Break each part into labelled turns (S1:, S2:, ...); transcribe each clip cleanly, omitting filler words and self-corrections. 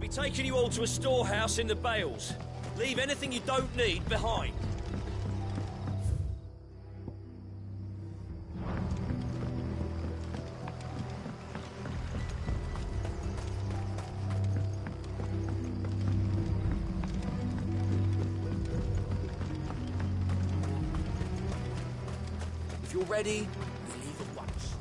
S1: Be taking you all to a storehouse in the Bales. Leave anything you don't need behind. If you're ready, we leave at once.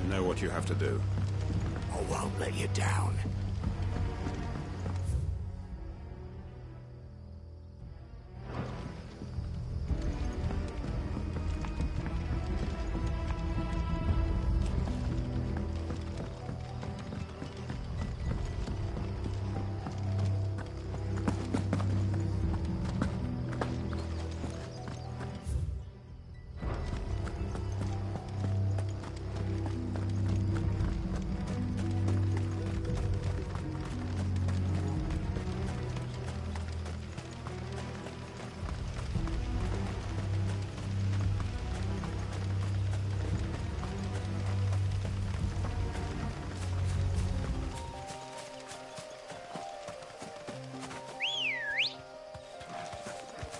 S2: You know what you have to do.
S3: I won't let you down.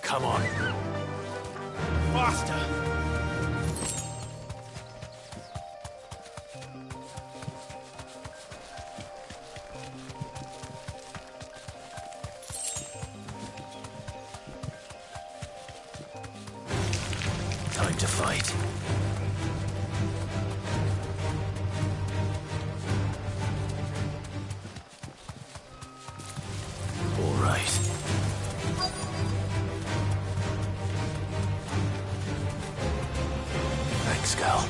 S3: Come on. Faster! Time to fight. All right. Thanks, Cal.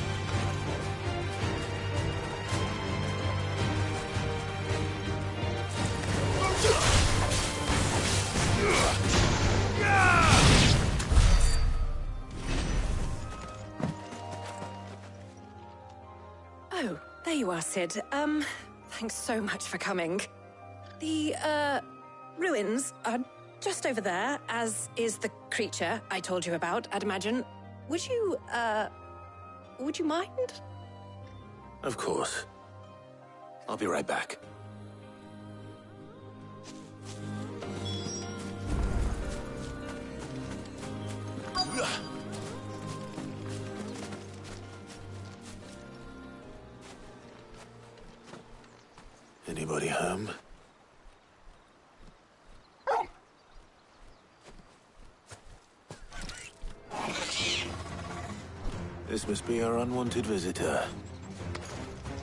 S4: Oh, there you are, Sid. Thanks so much for coming. The, ruins are just over there, as is the creature I told you about, I'd imagine. Would you mind?
S3: Of course. I'll be right back. Anybody home? This must be our unwanted visitor.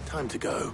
S3: Time to go.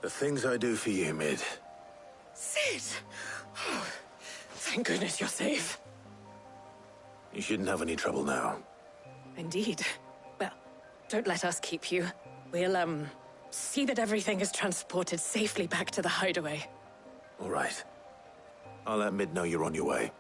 S3: The things I do for you, Mid.
S4: Sid! Oh, thank goodness you're safe.
S3: You shouldn't have any trouble now.
S4: Indeed. Well, don't let us keep you. We'll, see that everything is transported safely back to the hideaway.
S3: All right. I'll let Mid know you're on your way.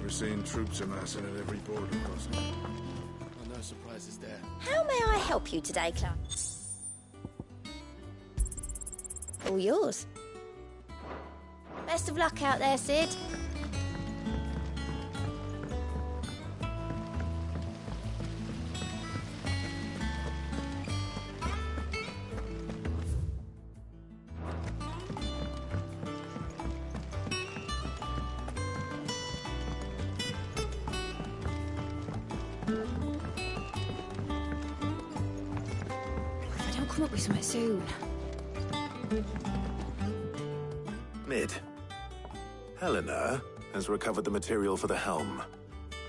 S2: We're seeing troops amassing at every border crossing.
S5: Well, no surprises there.
S6: How may I help you today, Clark? All yours. Best of luck out there, Sid. If I don't come up with something soon.
S3: Mid. Helena has recovered the material for the helm.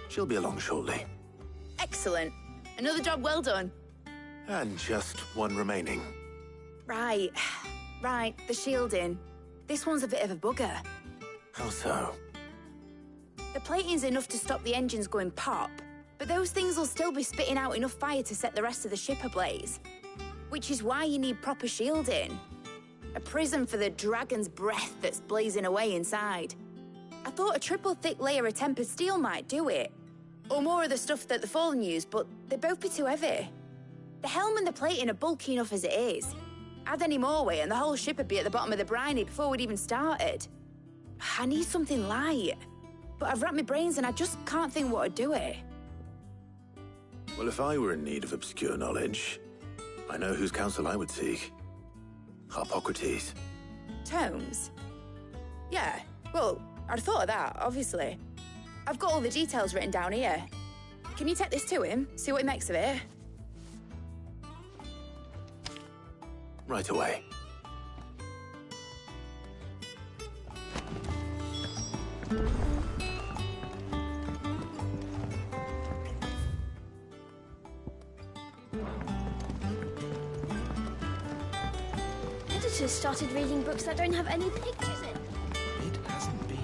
S3: She'll be along shortly.
S6: Excellent. Another job well done.
S3: And just one remaining.
S6: Right. Right, the shielding. This one's a bit of a bugger.
S3: How so?
S6: The plating's enough to stop the engines going pop, but those things will still be spitting out enough fire to set the rest of the ship ablaze. Which is why you need proper shielding. A prism for the dragon's breath that's blazing away inside. I thought a triple thick layer of tempered steel might do it. Or more of the stuff that the Fallen use, but they'd both be too heavy. The helm and the plating are bulky enough as it is. Add any more weight and the whole ship would be at the bottom of the briny before we'd even started. I need something light. But I've racked my brains and I just can't think what would do it.
S3: Well, if I were in need of obscure knowledge, I know whose counsel I would seek. Harpocrates.
S6: Tomes? Yeah, well, I'd thought of that, obviously. I've got all the details written down here. Can you take this to him, see what he makes of it?
S3: Right away.
S7: Editors started reading books that don't have any pictures in.
S5: It hasn't been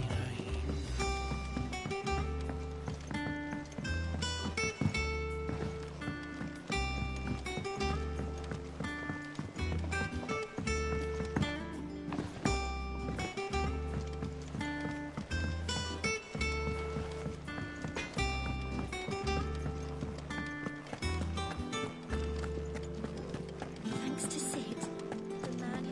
S7: Thanks to Sid, the man who...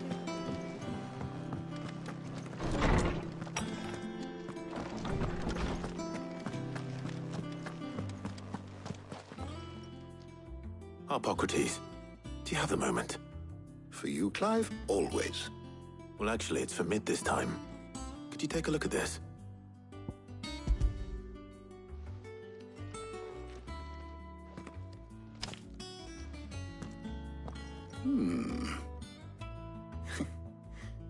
S3: Harpocrates, do you have a moment?
S8: For you, Clive? Always.
S3: Well, actually, it's for Mid this time. Could you take a look at this?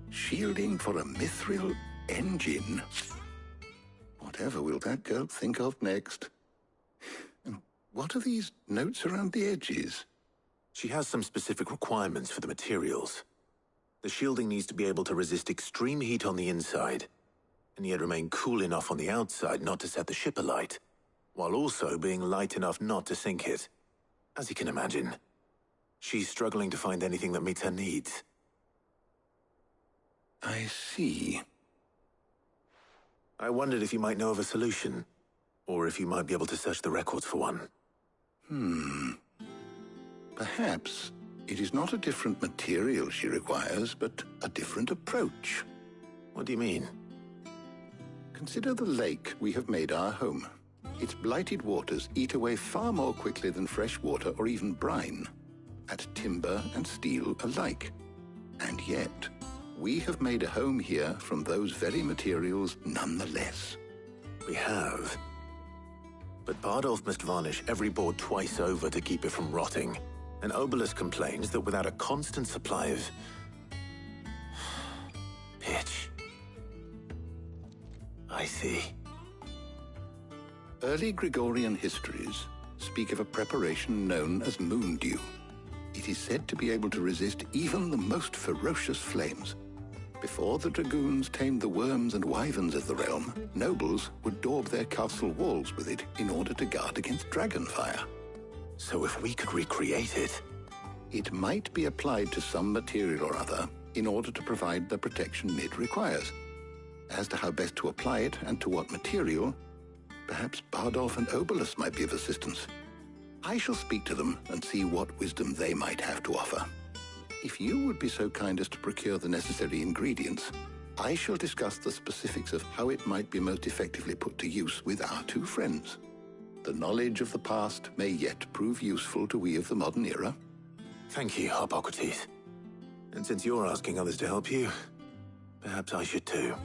S8: Shielding for a mithril engine. Whatever will that girl think of next? And what are these notes around the edges?
S3: She has some specific requirements for the materials. The shielding needs to be able to resist extreme heat on the inside, and yet remain cool enough on the outside not to set the ship alight, while also being light enough not to sink it. As you can imagine, She's struggling to find anything that meets her needs.
S8: I see.
S3: I wondered if you might know of a solution, or if you might be able to search the records for one.
S8: Perhaps it is not a different material she requires, but a different approach.
S3: What do you mean?
S8: Consider the lake we have made our home. Its blighted waters eat away far more quickly than fresh water or even brine, at timber and steel alike. And yet, we have made a home here from those very materials nonetheless.
S3: We have. But Bardolph must varnish every board twice over to keep it from rotting. And Obelisk complains that without a constant supply of pitch. I see.
S8: Early Gregorian histories speak of a preparation known as moon dew. It is said to be able to resist even the most ferocious flames. Before the dragoons tamed the worms and wyverns of the realm, nobles would daub their castle walls with it in order to guard against dragonfire.
S3: So if we could recreate it...
S8: It might be applied to some material or other in order to provide the protection it requires. As to how best to apply it and to what material, perhaps Bardolph and Obelisk might be of assistance. I shall speak to them and see what wisdom they might have to offer. If you would be so kind as to procure the necessary ingredients, I shall discuss the specifics of how it might be most effectively put to use with our two friends. The knowledge of the past may yet prove useful to we of the modern era.
S3: Thank you, Hippocrates. And since you're asking others to help you, perhaps I should too.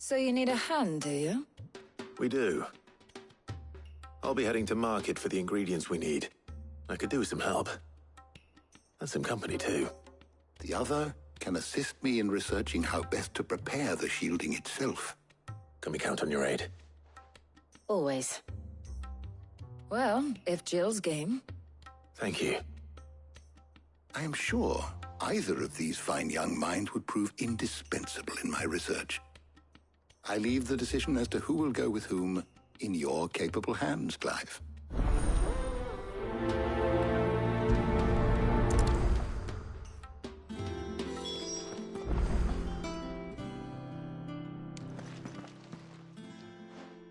S9: So you need a hand, do you?
S3: We do. I'll be heading to market for the ingredients we need. I could do with some help. And some company, too.
S8: The other can assist me in researching how best to prepare the shielding itself.
S3: Can we count on your aid?
S9: Always. Well, if Jill's game.
S3: Thank you.
S8: I am sure either of these fine young minds would prove indispensable in my research. I leave the decision as to who will go with whom in your capable hands, Clive.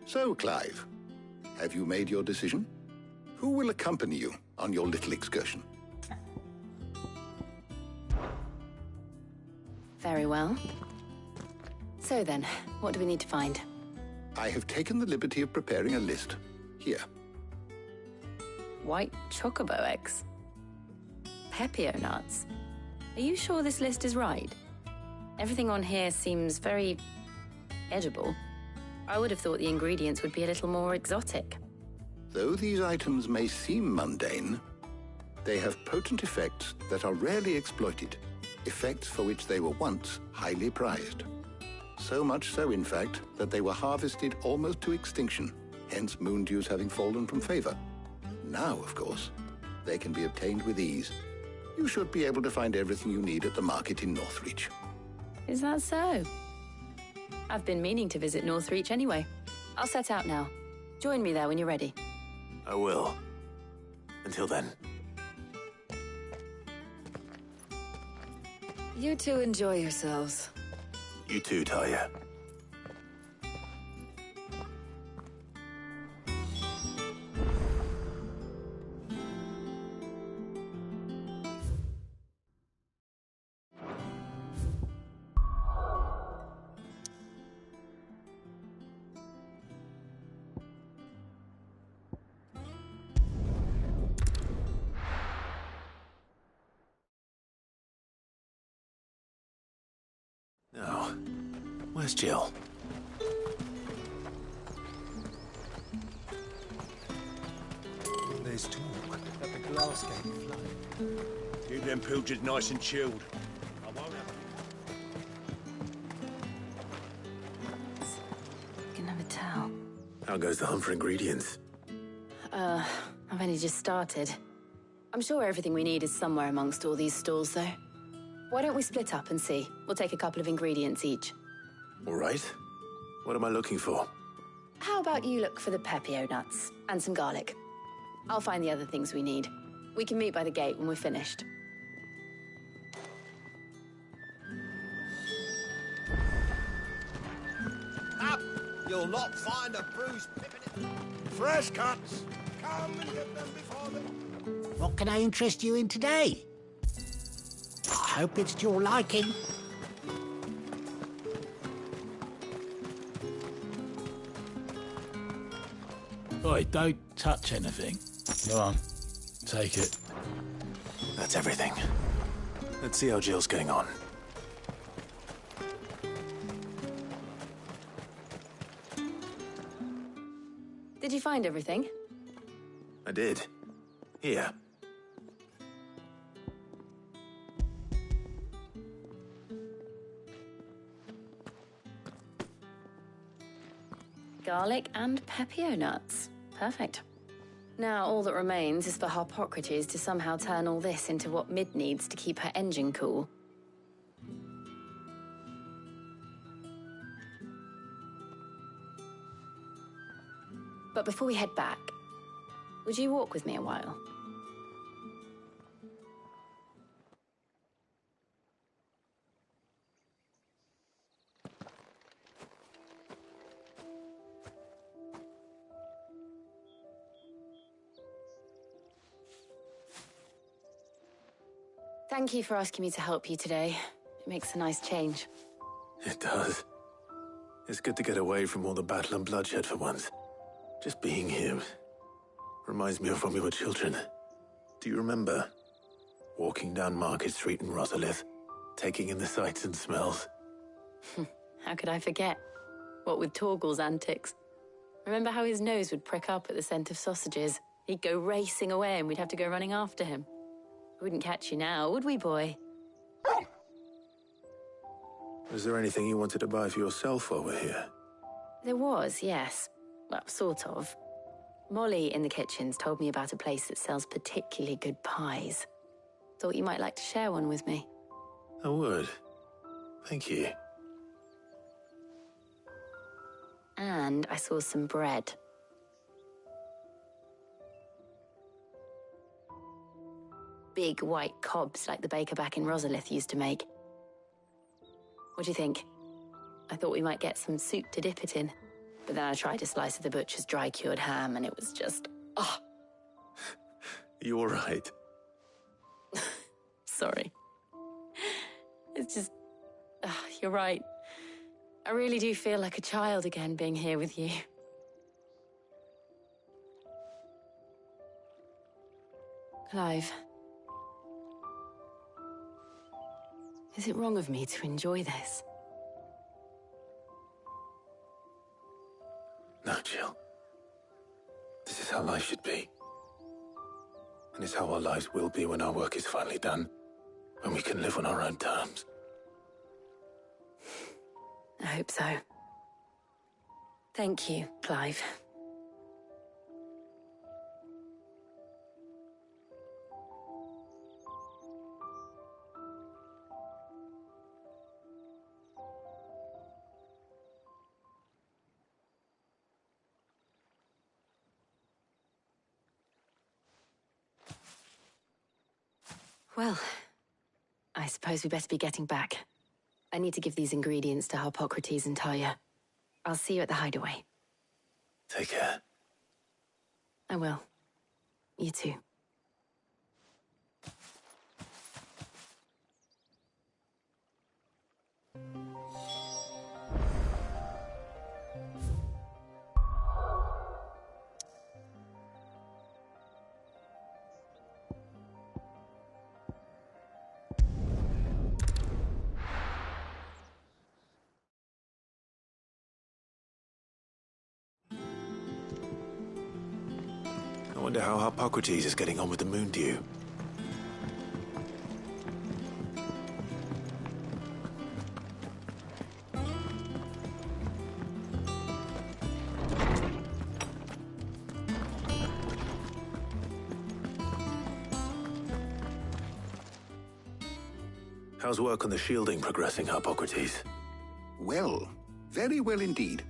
S8: So, Clive, have you made your decision? Who will accompany you on your little excursion?
S10: Very well. So then, what do we need to find?
S8: I have taken the liberty of preparing a list. Here.
S10: White chocobo eggs. Pepio nuts. Are you sure this list is right? Everything on here seems very edible. I would have thought the ingredients would be a little more exotic.
S8: Though these items may seem mundane, they have potent effects that are rarely exploited, effects for which they were once highly prized. So much so, in fact, that they were harvested almost to extinction, hence moon dews having fallen from favor. Now, of course, they can be obtained with ease. You should be able to find everything you need at the market in Northreach.
S10: Is that so? I've been meaning to visit Northreach anyway. I'll set out now. Join me there when you're ready.
S3: I will. Until then.
S9: You two enjoy yourselves.
S3: You too, Talia. Now, where's Jill?
S11: There's talk that the glass gate flooded.
S1: Keep them pilchards nice and chilled. I won't have
S10: You can have a towel.
S3: How goes the hunt for ingredients?
S10: I've only just started. I'm sure everything we need is somewhere amongst all these stalls, though. Why don't we split up and see? We'll take a couple of ingredients each.
S3: All right. What am I looking for?
S10: How about you look for the pepio nuts and some garlic? I'll find the other things we need. We can meet by the gate when we're finished.
S12: Up! You'll not find a bruised pippin.
S13: Fresh cuts. Come and get them before them.
S14: What can I interest you in today? I hope it's to your liking.
S15: Oi, don't touch anything. Come on, take it.
S3: That's everything. Let's see how Jill's getting on.
S10: Did you find everything?
S3: I did. Here.
S10: Garlic and pepio nuts. Perfect. Now all that remains is for Harpocrates to somehow turn all this into what Mid needs to keep her engine cool. But before we head back, would you walk with me a while? Thank you for asking me to help you today. It makes a nice change.
S3: It does. It's good to get away from all the battle and bloodshed for once. Just being here reminds me of when we were children. Do you remember? Walking down Market Street in Rosalith, taking in the sights and smells.
S10: How could I forget? What with Torgal's antics. Remember how his nose would prick up at the scent of sausages? He'd go racing away and we'd have to go running after him. We wouldn't catch you now, would we, boy?
S3: Was there anything you wanted to buy for yourself while we're here?
S10: There was, yes. Well, sort of. Molly in the kitchens told me about a place that sells particularly good pies. Thought you might like to share one with me.
S3: I would. Thank you.
S10: And I saw some bread. Big white cobs like the baker back in Rosalith used to make. What do you think? I thought we might get some soup to dip it in. But then I tried a slice of the butcher's dry-cured ham and it was just... oh.
S3: You all right?
S10: Sorry. It's just... you're right. I really do feel like a child again being here with you. Clive. Is it wrong of me to enjoy this?
S3: No, Jill. This is how life should be. And it's how our lives will be when our work is finally done. When we can live on our own terms.
S10: I hope so. Thank you, Clive. Well, I suppose we better be getting back. I need to give these ingredients to Harpocrates and Talia. I'll see you at the hideaway.
S3: Take care.
S10: I will. You too.
S3: I wonder how Harpocrates is getting on with the moon dew. How's work on the shielding progressing, Hippocrates?
S8: Well, very well indeed.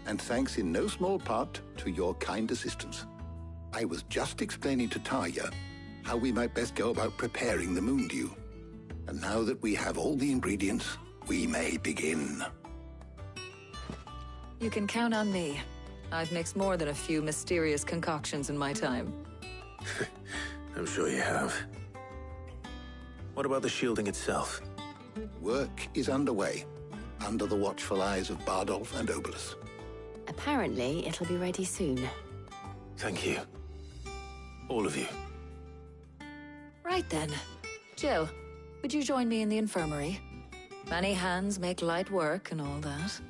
S8: And thanks in no small part to your kind assistance. I was just explaining to Tarja how we might best go about preparing the moon dew. And now that we have all the ingredients, we may begin.
S9: You can count on me. I've mixed more than a few mysterious concoctions in my time.
S3: I'm sure you have. What about the shielding itself?
S8: Work is underway, under the watchful eyes of Bardolph and Obolus.
S10: Apparently, it'll be ready soon.
S3: Thank you. All of you.
S9: Right then. Jill, would you join me in the infirmary? Many hands make light work and all that.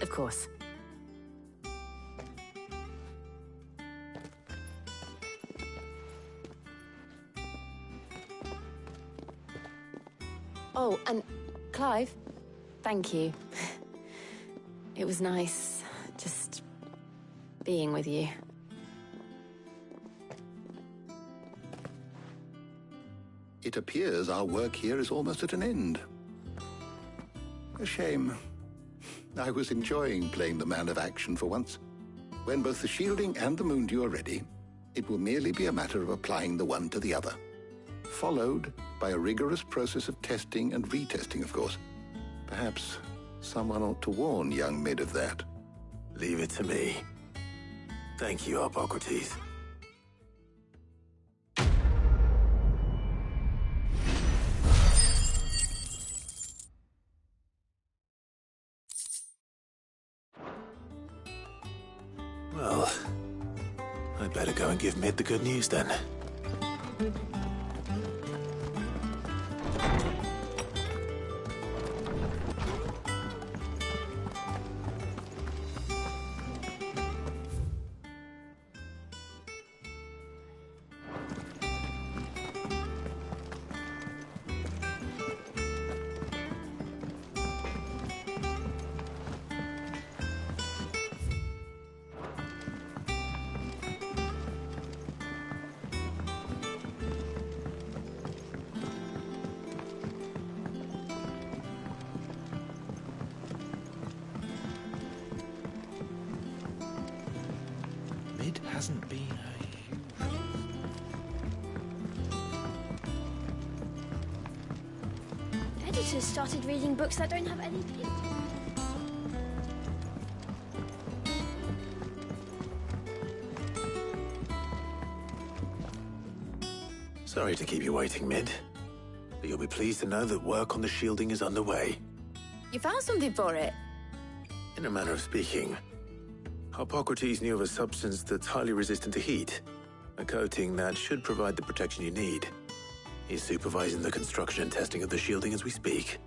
S10: Of course. Oh, and Clive, thank you. It was nice just being with you.
S8: It appears our work here is almost at an end. A shame. I was enjoying playing the man of action for once. When both the shielding and the moon dew are ready, it will merely be a matter of applying the one to the other. Followed by a rigorous process of testing and retesting, of course. Perhaps someone ought to warn young Mid of that.
S3: Leave it to me. Thank you, Hippocrates. Well, I'd better go and give Mid the good news then.
S5: Mid hasn't been a huge...
S7: Editors started reading books that don't have any pictures.
S3: Sorry to keep you waiting, Mid. But you'll be pleased to know that work on the shielding is underway.
S6: You found something for it?
S3: In a manner of speaking, Hippocrates knew of a substance that's highly resistant to heat, a coating that should provide the protection you need. He's supervising the construction and testing of the shielding as we speak.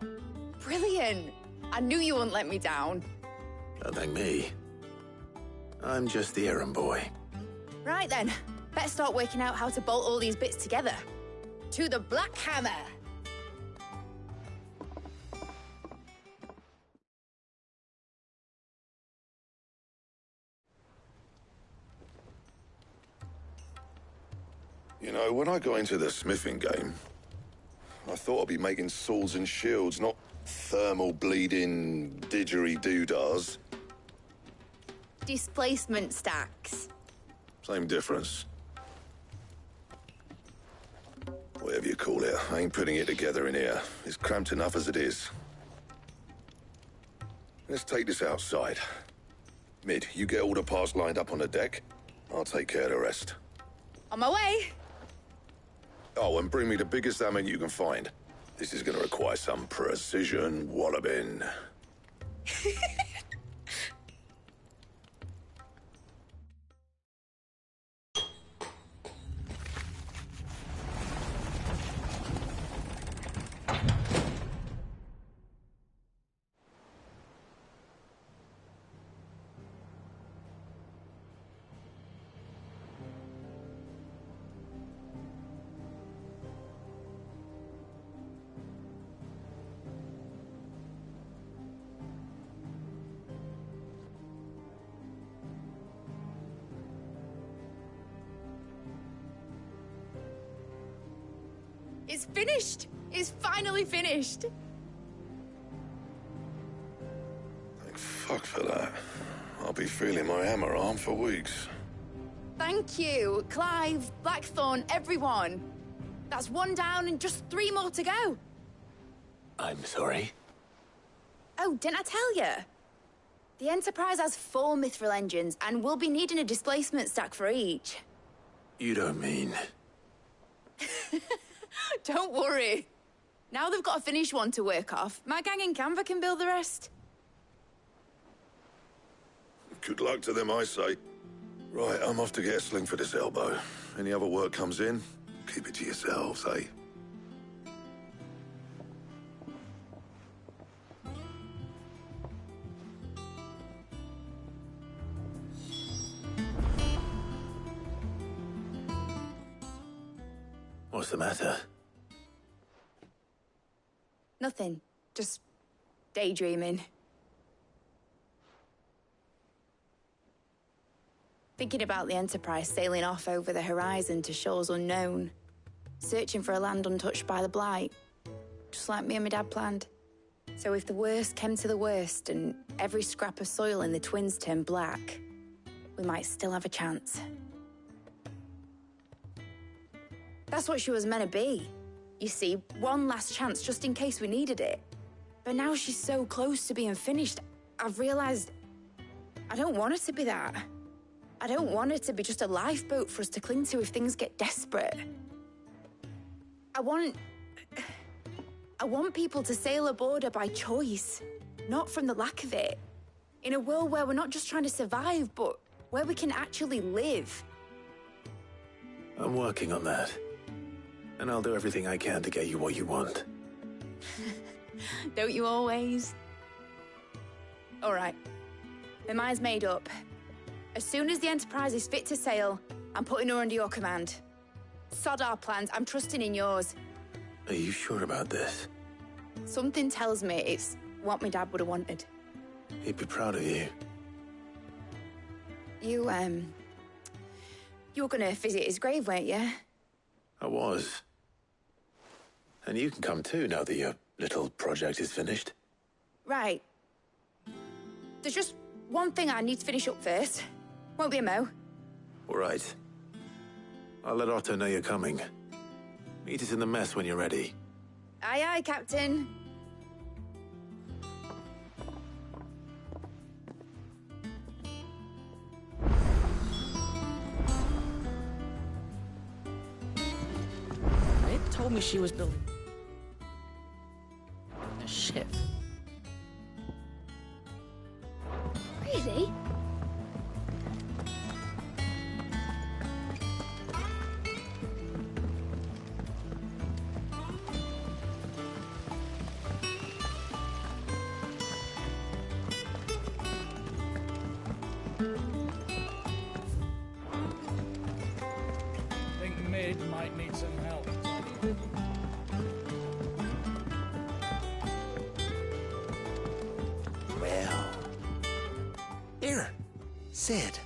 S6: Brilliant! I knew you wouldn't let me down.
S3: Don't thank me. I'm just the errand boy.
S6: Right then, better start working out how to bolt all these bits together. To the Black Hammer!
S2: You know, when I got into the smithing game, I thought I'd be making swords and shields, not thermal bleeding didgeridoo-dahs.
S6: Displacement stacks.
S2: Same difference. Whatever you call it, I ain't putting it together in here. It's cramped enough as it is. Let's take this outside. Mid, you get all the parts lined up on the deck. I'll take care of the rest.
S6: On my way!
S2: Oh, and bring me the biggest hammer you can find. This is gonna require some precision walloping.
S6: It's finished! It's finally finished.
S2: Thank fuck for that. I'll be feeling my hammer arm for weeks.
S6: Thank you, Clive, Blackthorn, everyone. That's 1 down and just 3 more to go.
S3: I'm sorry.
S6: Oh, didn't I tell you? The Enterprise has 4 mithril engines, and we'll be needing a displacement stack for each.
S3: You don't mean...
S6: Don't worry. Now they've got a finished one to work off, my gang in Canva can build the rest.
S2: Good luck to them, I say. Right, I'm off to get a sling for this elbow. Any other work comes in, keep it to yourselves, eh?
S3: What's the matter?
S6: Nothing. Just daydreaming. Thinking about the Enterprise sailing off over the horizon to shores unknown. Searching for a land untouched by the Blight. Just like me and my dad planned. So if the worst came to the worst and every scrap of soil in the Twins turned black, we might still have a chance. That's what she was meant to be. You see, one last chance just in case we needed it. But now she's so close to being finished, I've realized I don't want it to be that. I don't want it to be just a lifeboat for us to cling to if things get desperate. I want people to sail aboard her by choice, not from the lack of it. In a world where we're not just trying to survive, but where we can actually live.
S3: I'm working on that. And I'll do everything I can to get you what you want.
S6: Don't you always? All right. My mind's made up. As soon as the Enterprise is fit to sail, I'm putting her under your command. Sod our plans, I'm trusting in yours.
S3: Are you sure about this?
S6: Something tells me it's what my dad would have wanted.
S3: He'd be proud of you.
S6: You were gonna visit his grave, weren't you?
S3: I was. And you can come too now that your little project is finished.
S6: Right. There's just one thing I need to finish up first. Won't be a mo.
S3: All right. I'll let Otto know you're coming. Meet us in the mess when you're ready.
S6: Aye, aye, Captain.
S11: It told me she was building a ship.
S7: Really?
S15: Think Mid might need some help.
S14: Well. Here, Sid.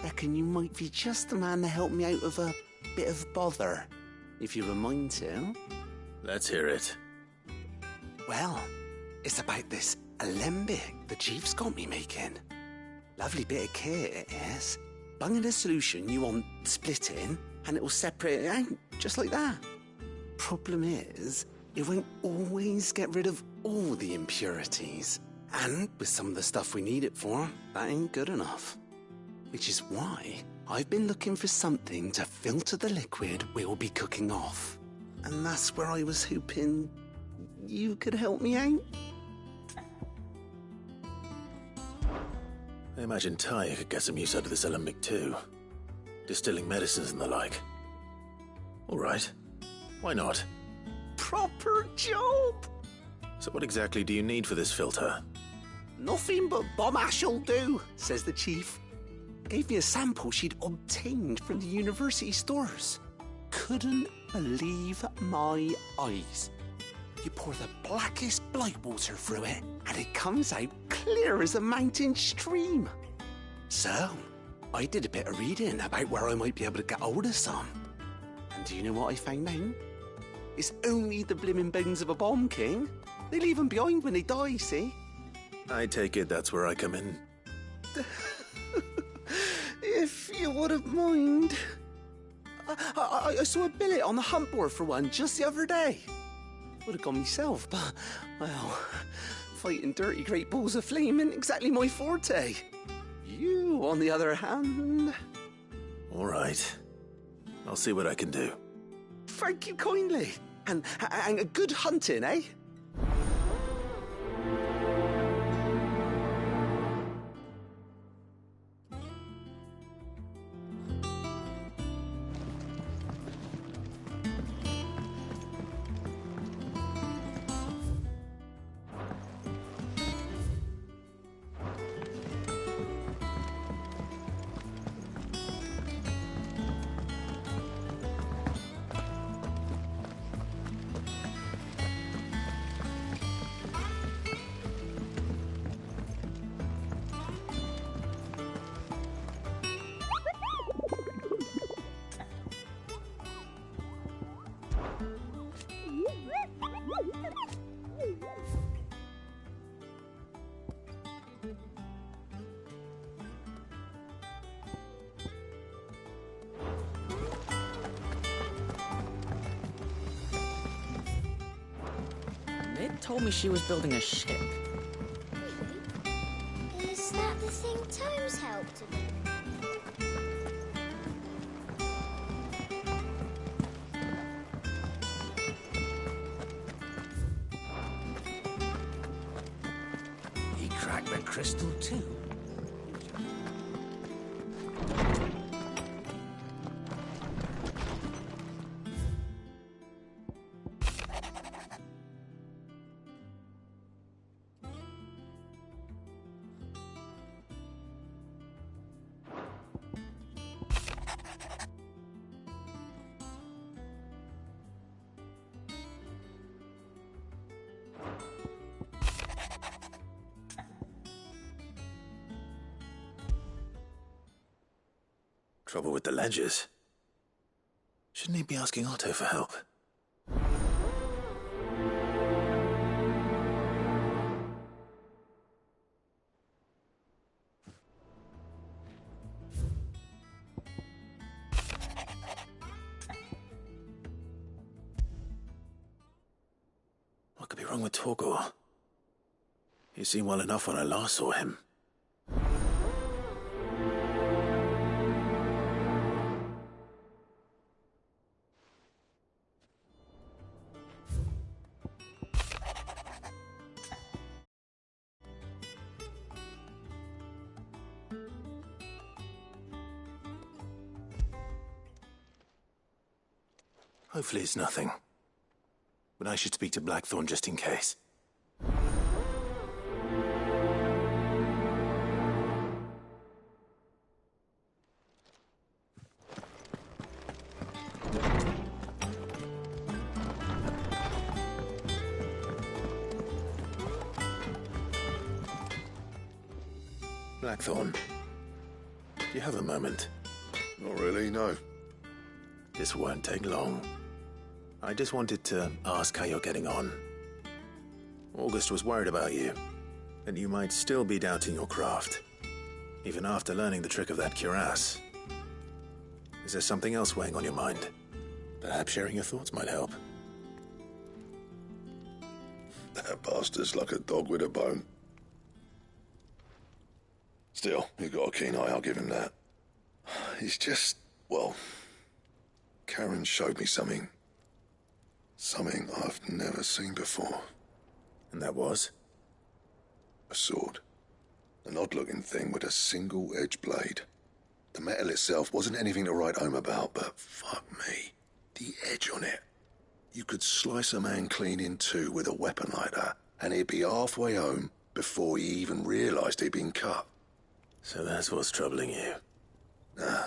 S14: Reckon you might be just the man to help me out of a bit of bother, if you were mind to.
S3: Let's hear it.
S14: Well, it's about this alembic the Chief's got me making. Lovely bit of kit it is. Bung in a solution you want splitting, and it will separate it out, just like that. Problem is, it won't always get rid of all the impurities. And with some of the stuff we need it for, that ain't good enough. Which is why I've been looking for something to filter the liquid we'll be cooking off. And that's where I was hoping you could help me out.
S3: I imagine Ty could get some use out of this alembic too. Distilling medicines and the like. All right. Why not?
S14: Proper job!
S3: So what exactly do you need for this filter?
S14: Nothing but bomb ash'll do, says the Chief. Gave me a sample she'd obtained from the university stores. Couldn't believe my eyes. You pour the blackest blight water through it, and it comes out clear as a mountain stream. So, I did a bit of reading about where I might be able to get hold of some. And do you know what I found out? It's only the blimmin' bones of a bomb king. They leave 'em behind when they die, see?
S3: I take it that's where I come in.
S14: If you wouldn't mind. I saw a billet on the hunt board for one just the other day. Would have gone myself, but, well, fighting dirty great balls of flame ain't exactly my forte. You, on the other hand...
S3: All right. I'll see what I can do.
S14: Thank you kindly. And a good hunting, eh?
S11: It told me she was building a ship.
S7: Really? Is that the thing Tomes helped to do?
S5: He cracked the crystal too.
S3: Trouble with the ledgers. Shouldn't he be asking Otto for help? What could be wrong with Torgor? He seemed well enough when I last saw him. Hopefully it's nothing. But I should speak to Blackthorn just in case. Blackthorn, do you have a moment?
S2: Not really, no.
S3: This won't take long. I just wanted to ask how you're getting on. August was worried about you, and you might still be doubting your craft, even after learning the trick of that cuirass. Is there something else weighing on your mind? Perhaps sharing your thoughts might help.
S2: That bastard's like a dog with a bone. Still, you've got a keen eye, I'll give him that. He's just, well, Karen showed me something. Something I've never seen before.
S3: And that was?
S2: A sword. An odd-looking thing with a single-edged blade. The metal itself wasn't anything to write home about, but fuck me, the edge on it. You could slice a man clean in two with a weapon like that, and he'd be halfway home before he even realised he'd been cut.
S3: So that's what's troubling you?
S2: No.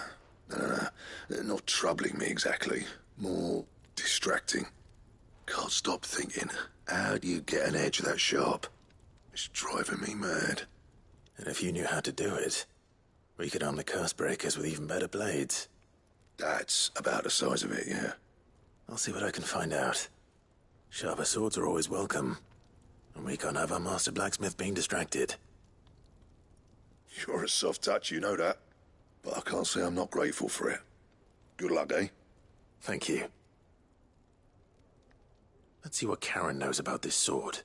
S2: Not troubling me exactly. More distracting. Can't stop thinking, how do you get an edge that sharp? It's driving me mad.
S3: And if you knew how to do it, we could arm the curse breakers with even better blades.
S2: That's about the size of it, yeah.
S3: I'll see what I can find out. Sharper swords are always welcome. And we can't have our master blacksmith being distracted.
S2: You're a soft touch, you know that. But I can't say I'm not grateful for it. Good luck, eh?
S3: Thank you. Let's see what Karen knows about this sword.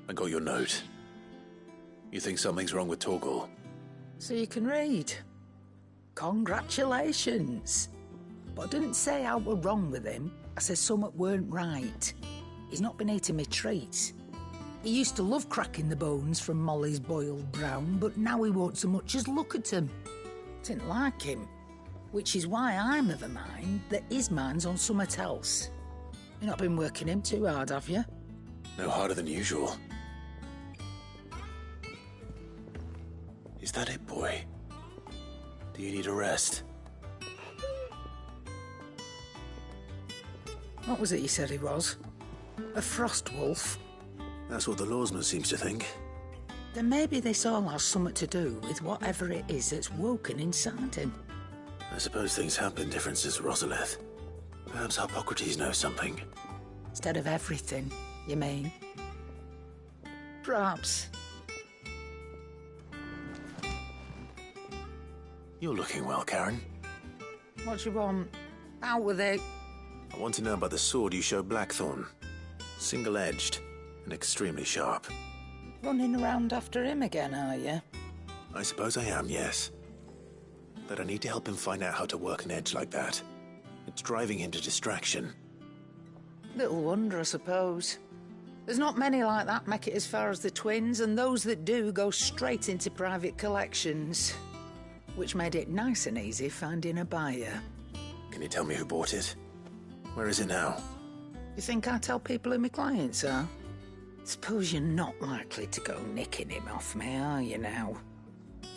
S3: I got your note. You think something's wrong with Torgal?
S11: So you can read. Congratulations. But I didn't say how we're wrong with him. I said something weren't right. He's not been eating me treats. He used to love cracking the bones from Molly's boiled brown, but now he won't so much as look at them. Didn't like him. Which is why I'm of a mind that his mind's on something else. You've not been working him too hard, have you?
S3: No harder than usual. Is that it, boy? Do you need a rest?
S11: What was it you said he was? A frost wolf?
S3: That's what the lawsman seems to think.
S11: Then maybe this all has something to do with whatever it is that's woken inside him.
S3: I suppose things have been different since Rosalith. Perhaps Hippocrates knows something.
S11: Instead of everything, you mean? Perhaps.
S3: You're looking well, Karen.
S11: What do you want? Out with it.
S3: I want to know about the sword you showed Blackthorn. Single-edged and extremely sharp.
S11: Running around after him again, are you?
S3: I suppose I am, yes. But I need to help him find out how to work an edge like that. It's driving him to distraction.
S11: Little wonder, I suppose. There's not many like that make it as far as the twins, and those that do go straight into private collections. Which made it nice and easy finding a buyer.
S3: Can you tell me who bought it? Where is it now?
S11: You think I tell people who my clients are? Suppose you're not likely to go nicking him off me, are you now?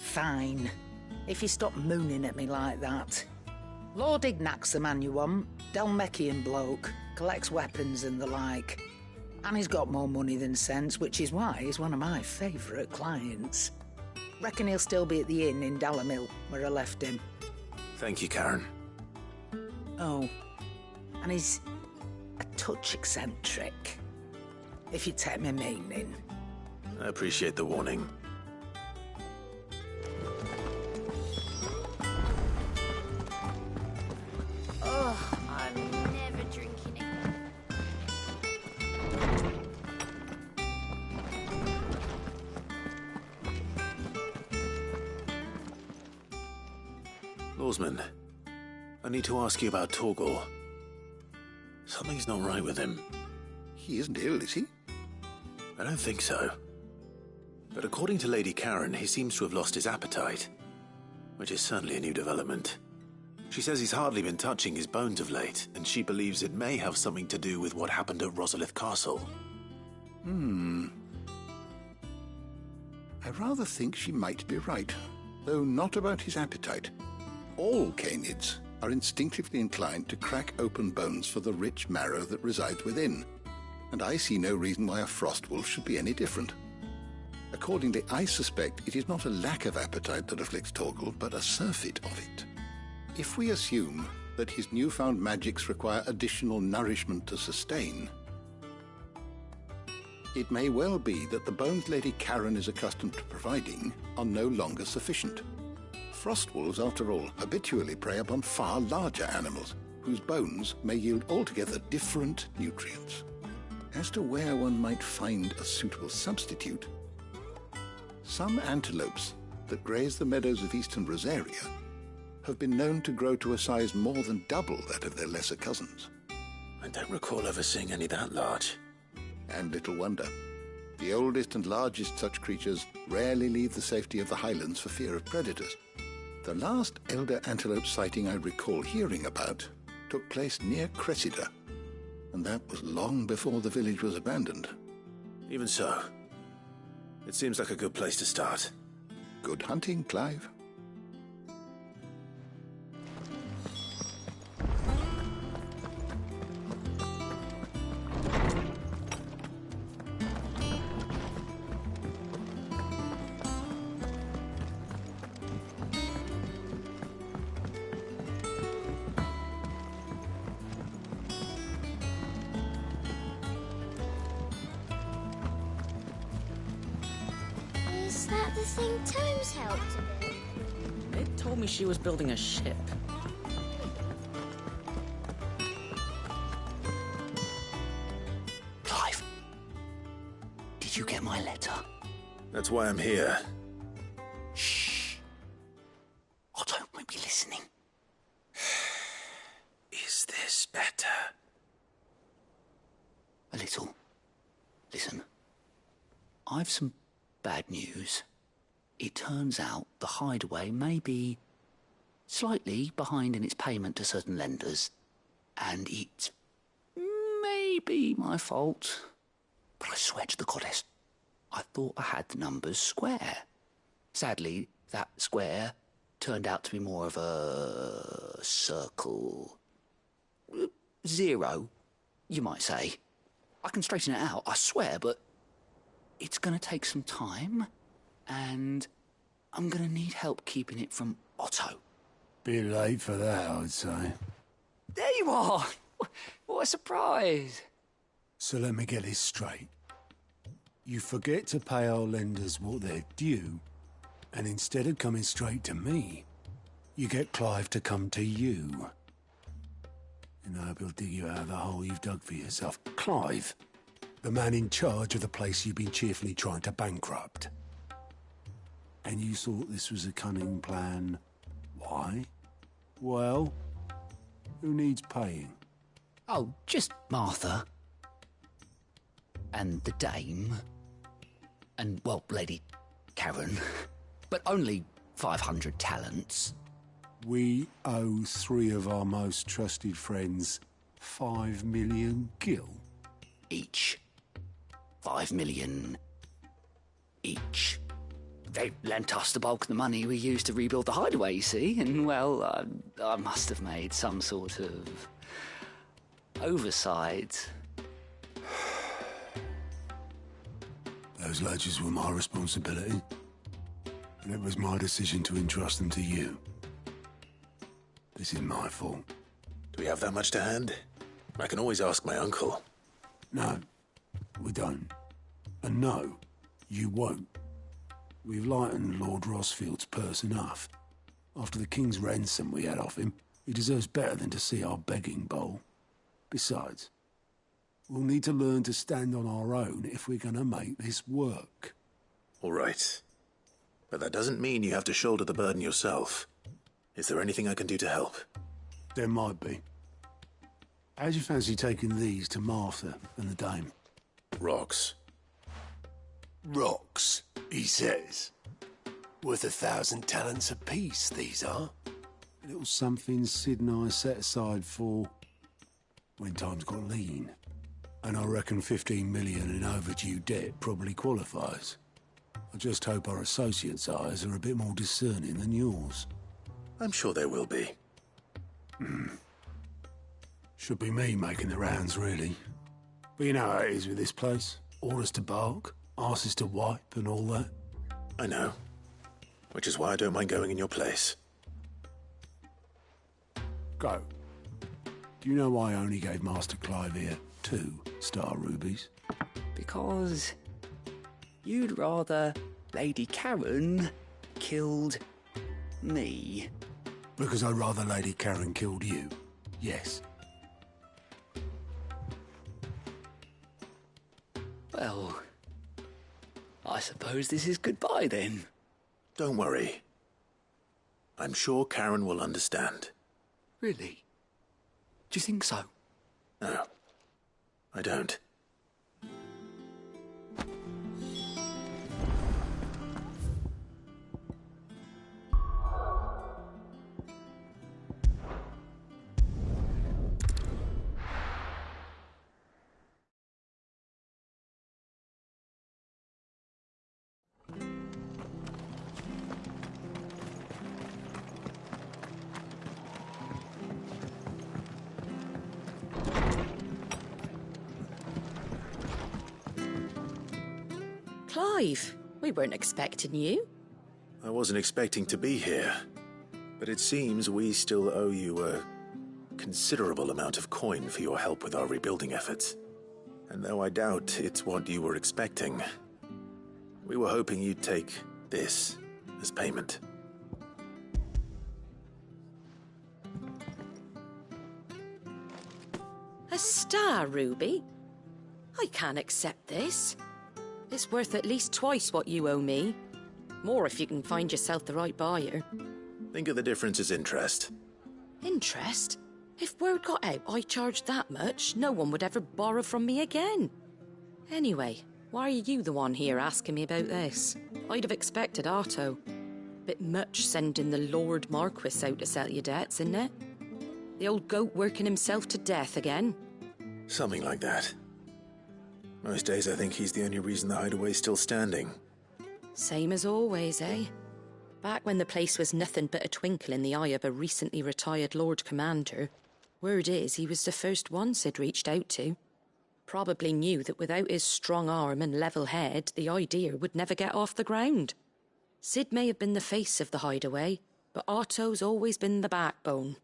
S11: Fine. If you stop mooning at me like that. Lord Ignac's the man you want. Dalmekian bloke. Collects weapons and the like. And he's got more money than sense, which is why he's one of my favourite clients. Reckon he'll still be at the inn in Dalamil, where I left him.
S3: Thank you, Karen.
S11: Oh, and he's a touch eccentric, if you take my meaning.
S3: I appreciate the warning.
S6: Oh, I'm never drinking it.
S3: Lawsman, I need to ask you about Torgal. Something's not right with him.
S8: He isn't ill, is he?
S3: I don't think so. But according to Lady Karen, he seems to have lost his appetite, which is certainly a new development. She says he's hardly been touching his bones of late, and she believes it may have something to do with what happened at Rosalith Castle.
S8: I rather think she might be right, though not about his appetite. All canids are instinctively inclined to crack open bones for the rich marrow that resides within, and I see no reason why a frost wolf should be any different. Accordingly, I suspect it is not a lack of appetite that afflicts Torgal, but a surfeit of it. If we assume that his newfound magics require additional nourishment to sustain, it may well be that the bones Lady Karen is accustomed to providing are no longer sufficient. Frost wolves, after all, habitually prey upon far larger animals, whose bones may yield altogether different nutrients. As to where one might find a suitable substitute, some antelopes that graze the meadows of eastern Rosaria have been known to grow to a size more than double that of their lesser cousins.
S3: I don't recall ever seeing any that large.
S8: And little wonder. The oldest and largest such creatures rarely leave the safety of the highlands for fear of predators. The last elder antelope sighting I recall hearing about took place near Cressida, and that was long before the village was abandoned.
S3: Even so, it seems like a good place to start.
S8: Good hunting, Clive.
S7: the thing Tomes helped to build?
S16: It told me she was building a ship.
S14: Clive, did you get my letter?
S3: That's why I'm here.
S14: Shh. Otto might be listening.
S3: Is this better?
S14: A little. Listen. I've some bad news. It turns out the hideaway may be slightly behind in its payment to certain lenders, and it may be my fault. But I swear to the goddess, I thought I had the numbers square. Sadly, that square turned out to be more of a circle. 0, you might say. I can straighten it out, I swear, but it's going to take some time, and I'm going to need help keeping it from Otto.
S15: Bit late for that, I'd say.
S14: There you are! What a surprise!
S15: So let me get this straight. You forget to pay our lenders what they're due, and instead of coming straight to me, you get Clive to come to you. And I hope he'll dig you out of the hole you've dug for yourself. Clive, the man in charge of the place you've been cheerfully trying to bankrupt. And you thought this was a cunning plan. Why? Well, who needs paying?
S14: Oh, just Martha. And the dame. And, well, Lady Karen. But only 500 talents.
S15: We owe 3 of our most trusted friends 5 million gil.
S14: Each. 5 million each. They lent us the bulk of the money we used to rebuild the hideaway, you see, and, well, I must have made some sort of oversight.
S15: Those ledgers were my responsibility, and it was my decision to entrust them to you. This is my fault.
S3: Do we have that much to hand? I can always ask my uncle.
S15: No, we don't. And no, you won't. We've lightened Lord Rossfield's purse enough. After the king's ransom we had off him, he deserves better than to see our begging bowl. Besides, we'll need to learn to stand on our own if we're going to make this work.
S3: All right. But that doesn't mean you have to shoulder the burden yourself. Is there anything I can do to help?
S15: There might be. How'd you fancy taking these to Martha and the dame?
S3: Rocks.
S13: Rocks, he says. Worth 1,000 talents apiece, these are.
S15: A little something Sid and I set aside for when times got lean. And I reckon 15 million in overdue debt probably qualifies. I just hope our associates' eyes are a bit more discerning than yours.
S3: I'm sure there will be.
S15: Should be me making the rounds, really. But you know how it is with this place. Orders to bark, arses to wipe, and all that.
S3: I know. Which is why I don't mind going in your place.
S15: Go. Do you know why I only gave Master Clive here 2 star rubies?
S14: Because you'd rather Lady Karen killed me.
S15: Because I'd rather Lady Karen killed you. Yes.
S14: Well, I suppose this is goodbye then.
S3: Don't worry. I'm sure Karen will understand.
S14: Really? Do you think so?
S3: No, I don't.
S4: Clive, we weren't expecting you.
S3: I wasn't expecting to be here, but it seems we still owe you a considerable amount of coin for your help with our rebuilding efforts. And though I doubt it's what you were expecting, we were hoping you'd take this as payment.
S10: A star ruby? I can't accept this. It's worth at least twice what you owe me. More if you can find yourself the right buyer.
S3: Think of the difference as interest.
S10: Interest? If word got out I charged that much, no one would ever borrow from me again. Anyway, why are you the one here asking me about this? I'd have expected Otto. Bit much sending the Lord Marquis out to settle your debts, isn't it? The old goat working himself to death again?
S3: Something like that. Most days I think he's the only reason the hideaway's still standing.
S10: Same as always, eh? Back when the place was nothing but a twinkle in the eye of a recently retired Lord Commander, word is he was the first one Sid reached out to. Probably knew that without his strong arm and level head, the idea would never get off the ground. Sid may have been the face of the hideaway, but Otto's always been the backbone.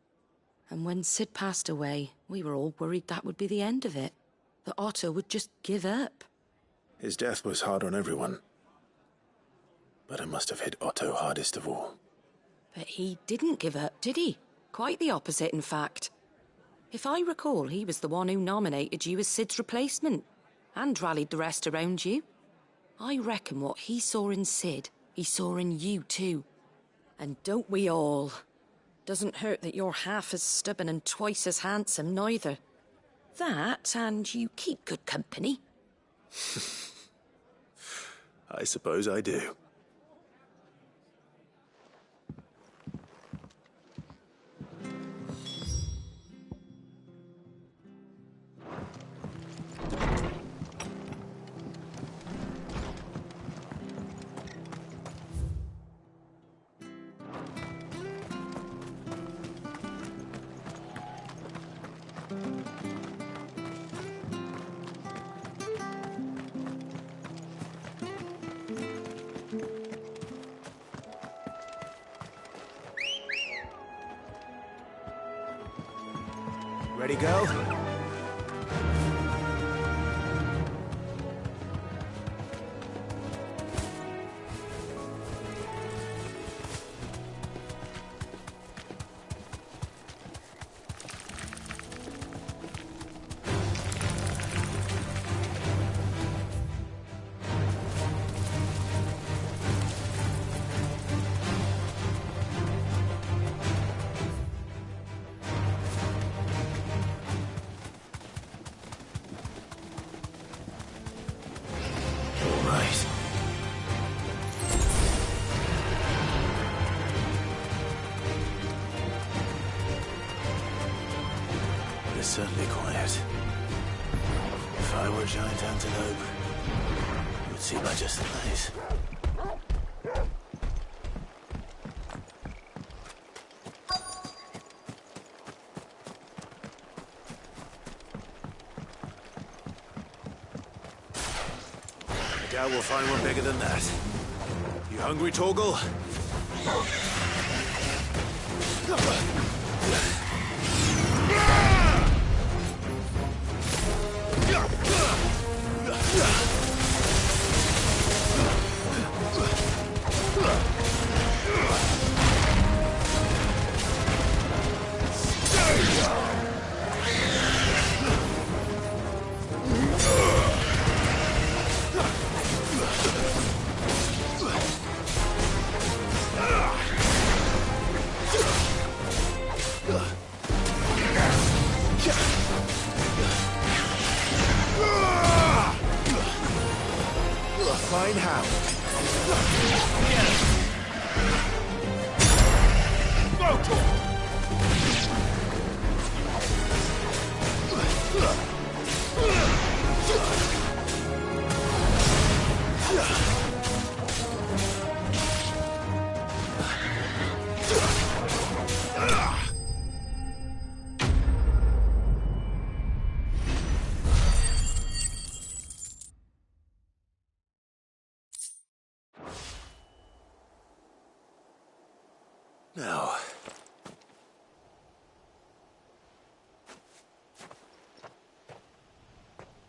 S10: And when Sid passed away, we were all worried that would be the end of it. That Otto would just give up.
S3: His death was hard on everyone. But it must have hit Otto hardest of all.
S10: But he didn't give up, did he? Quite the opposite, in fact. If I recall, he was the one who nominated you as Sid's replacement, and rallied the rest around you. I reckon what he saw in Sid, he saw in you too. And don't we all? Doesn't hurt that you're half as stubborn and twice as handsome, neither. That, and you keep good company.
S3: I suppose I do.
S12: Ready, go?
S3: Certainly quiet. If I were a giant antelope, it would seem like just the place. I doubt we'll find one bigger than that. You hungry, Torgal?
S12: Fine how.
S3: Now,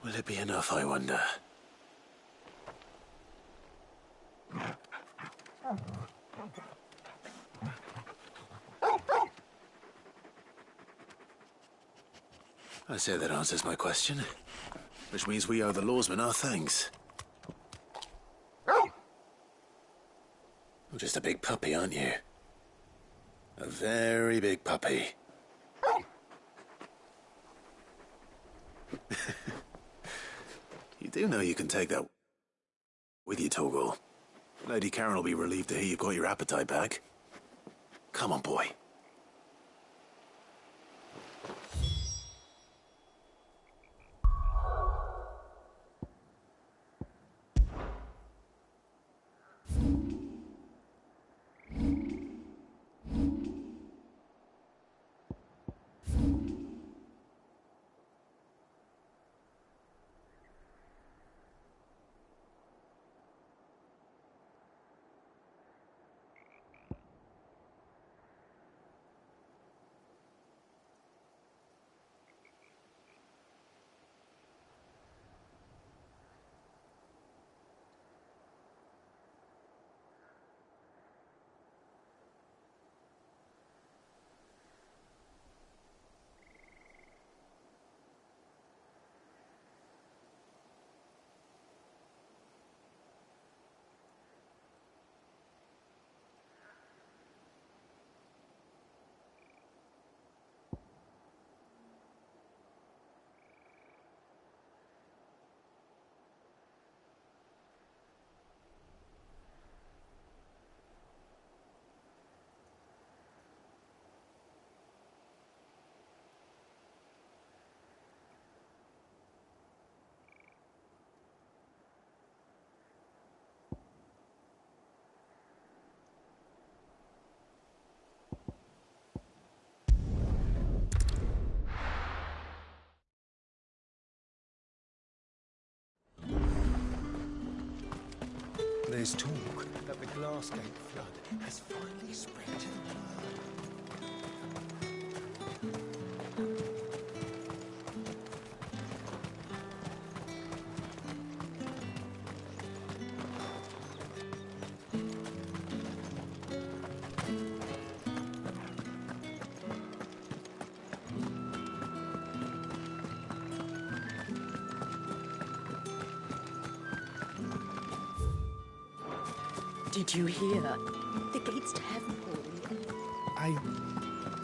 S3: will it be enough, I wonder? I say that answers my question. Which means we owe the lawsman our thanks. You're just a big puppy, aren't you? A very big puppy. You do know you can take that with you, Torgal. Lady Karen will be relieved to hear you've got your appetite back. Come on, boy.
S12: There's talk that the Glassgate flood has finally spread to the world.
S16: Did you hear?
S7: The gates to heaven will be.
S12: I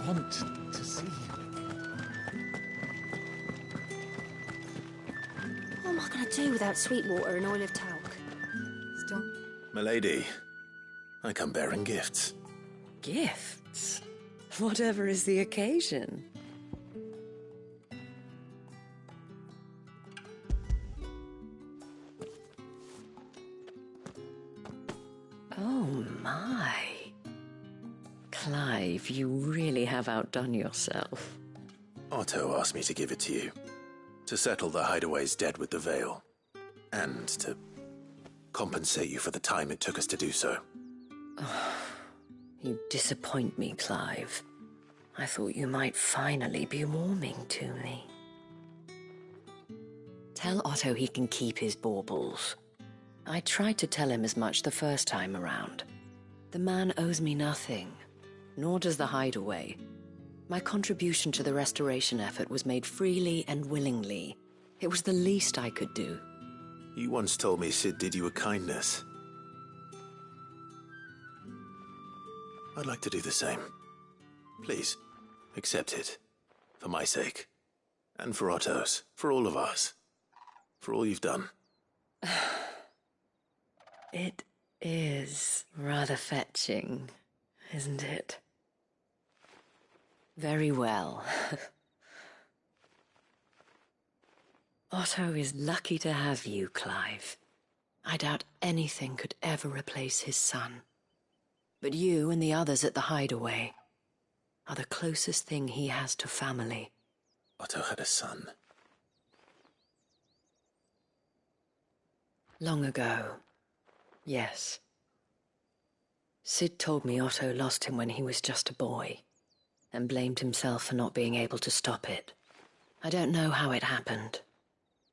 S12: want to see you.
S7: What am I going to do without sweet water and oil of talc?
S16: Stop.
S3: Milady, I come bearing gifts.
S9: Gifts? Whatever is the occasion. Oh my. Clive, you really have outdone yourself.
S3: Otto asked me to give it to you. To settle the Hideaway's debt with the Veil. And to compensate you for the time it took us to do so.
S9: You disappoint me, Clive. I thought you might finally be warming to me. Tell Otto he can keep his baubles. I tried to tell him as much the first time around. The man owes me nothing, nor does the Hideaway. My contribution to the restoration effort was made freely and willingly. It was the least I could do.
S3: You once told me Sid did you a kindness. I'd like to do the same. Please, accept it. For my sake. And for Otto's. For all of us. For all you've done.
S9: It is rather fetching, isn't it? Very well. Otto is lucky to have you, Clive. I doubt anything could ever replace his son. But you and the others at the Hideaway are the closest thing he has to family.
S3: Otto had a son.
S9: Long ago, yes. Sid told me Otto lost him when he was just a boy, and blamed himself for not being able to stop it. I don't know how it happened,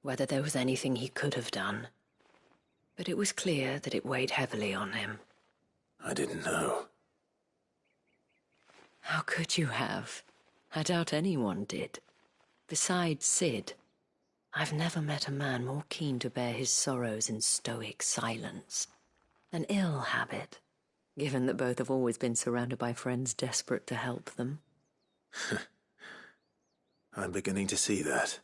S9: whether there was anything he could have done, but it was clear that it weighed heavily on him.
S3: I didn't know.
S9: How could you have? I doubt anyone did. Besides Sid, I've never met a man more keen to bear his sorrows in stoic silence. An ill habit, given that both have always been surrounded by friends desperate to help them.
S3: I'm beginning to see that.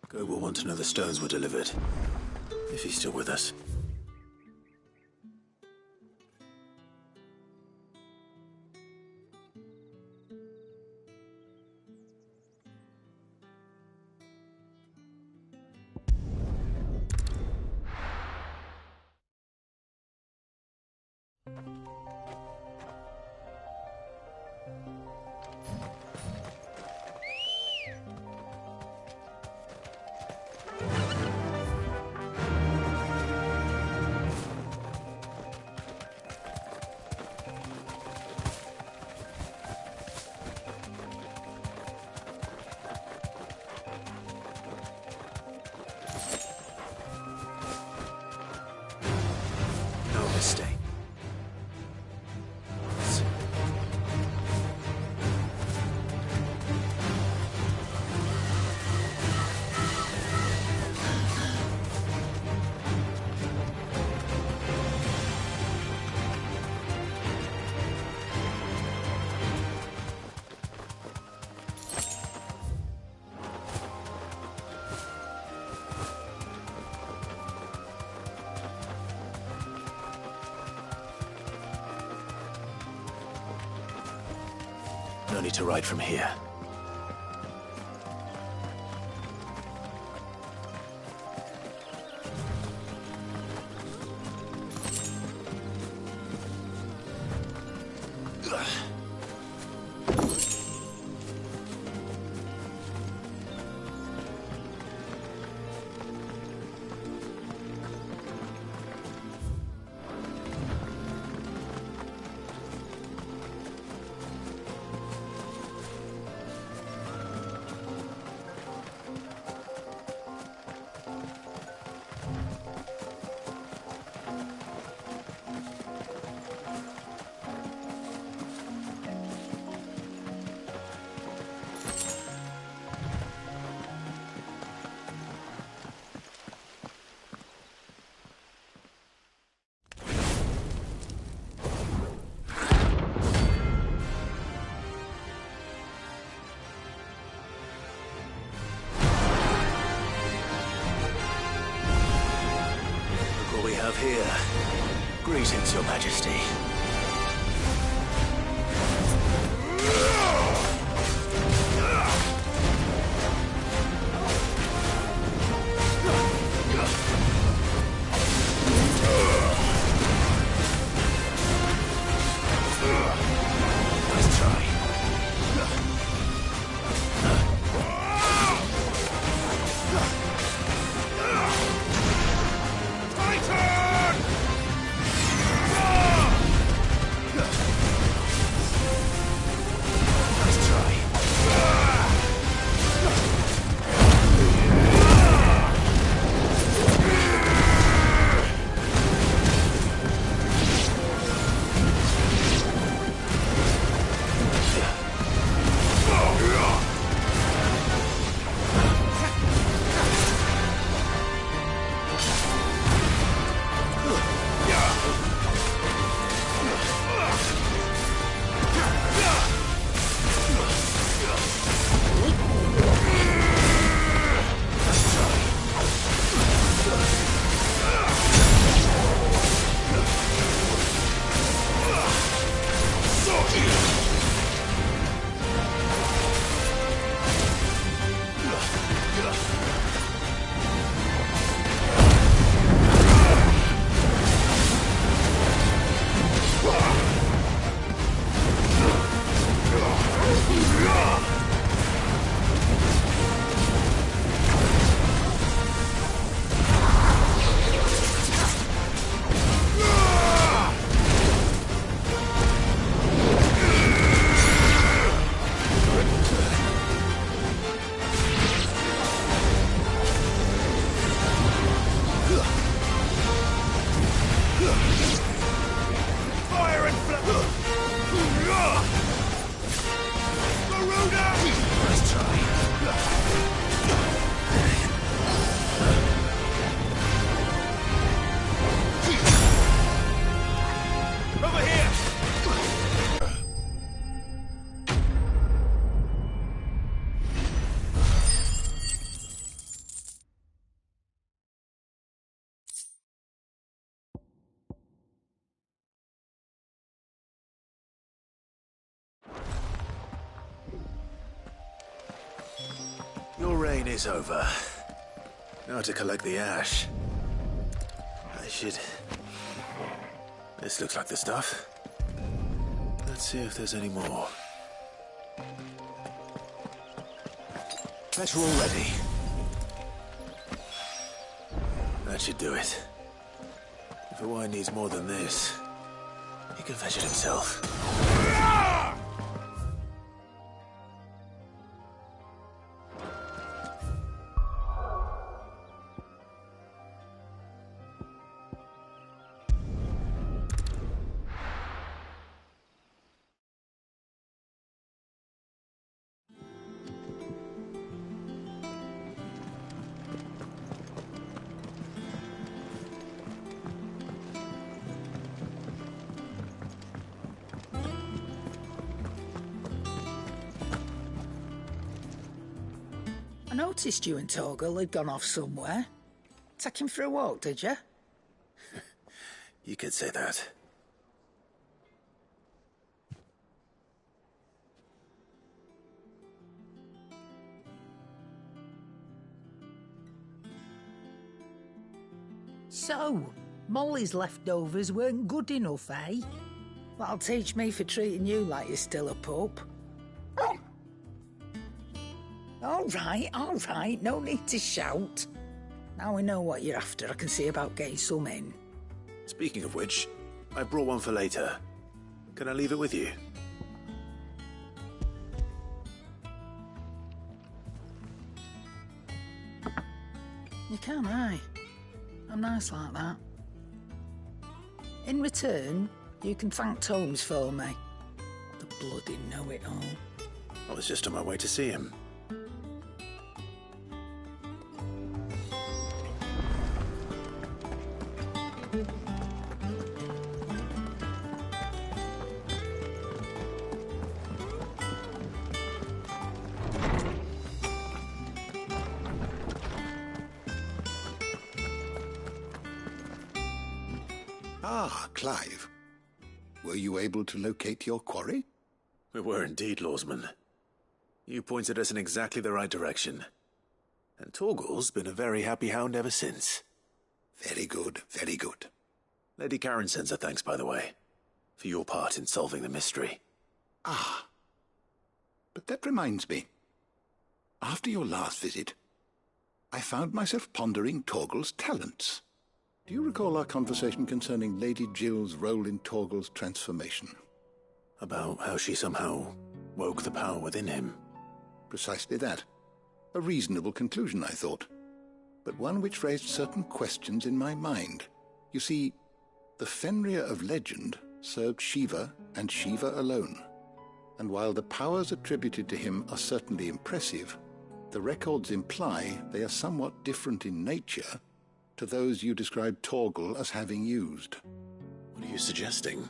S3: Go will want to know the stones were delivered, if he's still with us. No mistake. No need to ride from here. Here. Greetings, Your Majesty. Nice try. Your reign is over. Now to collect the ash. I should... This looks like the stuff. Let's see if there's any more. Better already. That should do it. If the wine needs more than this, he can fetch it himself.
S11: I noticed you and Torgal had gone off somewhere. Take him for a walk, did you?
S3: You could say that.
S11: So, Molly's leftovers weren't good enough, eh? That'll teach me for treating you like you're still a pup. All right, no need to shout. Now we know what you're after, I can see about getting some in.
S3: Speaking of which, I brought one for later. Can I leave it with you?
S11: You can, aye. I'm nice like that. In return, you can thank Tomes for me. The bloody know-it-all.
S3: I was just on my way to see him.
S8: Ah, Clive. Were you able to locate your quarry?
S3: We were indeed, Lawsman. You pointed us in exactly the right direction. And Torgal's been a very happy hound ever since.
S8: Very good, very good.
S3: Lady Karen sends her thanks, by the way, for your part in solving the mystery.
S8: Ah. But that reminds me. After your last visit, I found myself pondering Torgal's talents. Do you recall our conversation concerning Lady Jill's role in Torgal's transformation?
S3: About how she somehow woke the power within him.
S8: Precisely that. A reasonable conclusion, I thought. But one which raised certain questions in my mind. You see, the Fenrir of legend served Shiva and Shiva alone. And while the powers attributed to him are certainly impressive, the records imply they are somewhat different in nature to those you described Torgal as having used.
S3: What are you suggesting?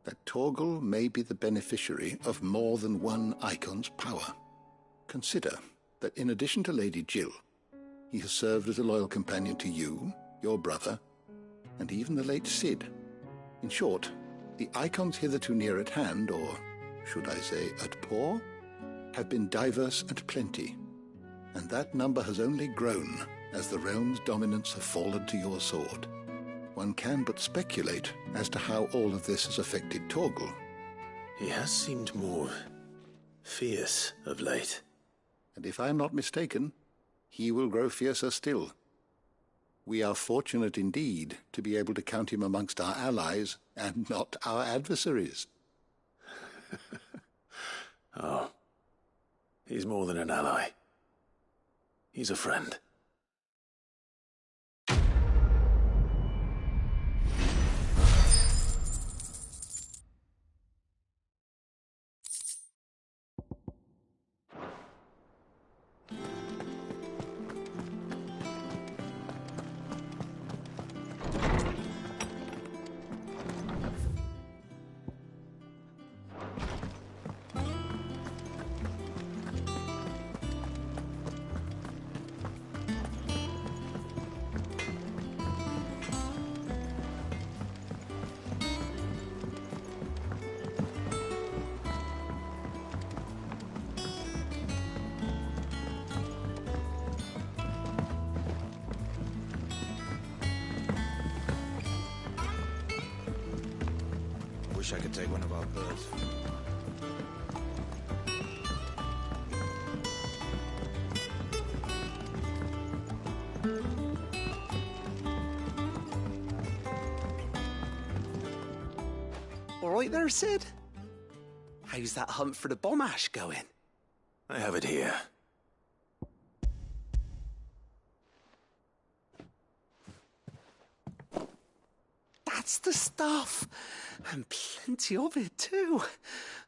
S8: That Torgal may be the beneficiary of more than one icon's power. Consider that in addition to Lady Jill, he has served as a loyal companion to you, your brother, and even the late Cid. In short, the icons hitherto near at hand, or should I say at paw, have been diverse and plenty, and that number has only grown as the realm's dominance have fallen to your sword. One can but speculate as to how all of this has affected Torgal.
S3: He has seemed more fierce of late.
S8: And if I am not mistaken, he will grow fiercer still. We are fortunate indeed to be able to count him amongst our allies and not our adversaries.
S3: Oh, he's more than an ally. He's a friend.
S12: Wish I could take one of our birds.
S14: All right there, Sid? How's that hunt for the bomb ash going?
S3: I have it here.
S14: That's the stuff. And plenty of it, too.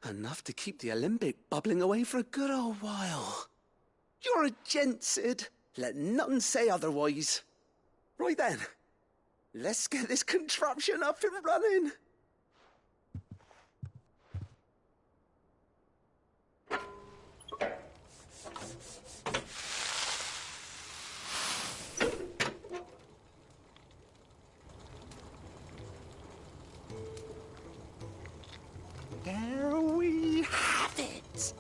S14: Enough to keep the alembic bubbling away for a good old while. You're a gent, Sid. Let nothing say otherwise. Right then, let's get this contraption up and running. There we have it.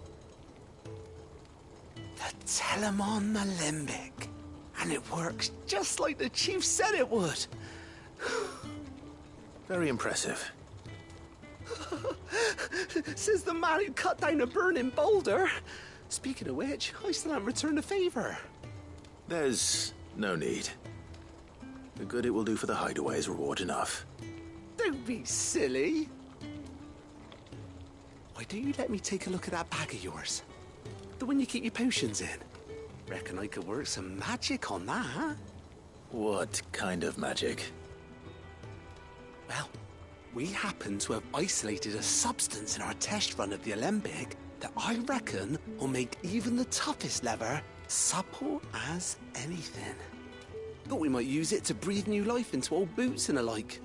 S14: The Telemon Alembic. And it works just like the chief said it would.
S3: Very impressive.
S14: Says the man who cut down a burning boulder. Speaking of which, I still haven't returned the favor.
S3: There's no need. The good it will do for the hideaway is reward enough.
S14: Don't be silly. Why don't you let me take a look at that bag of yours? The one you keep your potions in. Reckon I could work some magic on that.
S3: What kind of magic?
S14: Well, we happen to have isolated a substance in our test run of the alembic that I reckon will make even the toughest leather supple as anything. Thought we might use it to breathe new life into old boots and the like.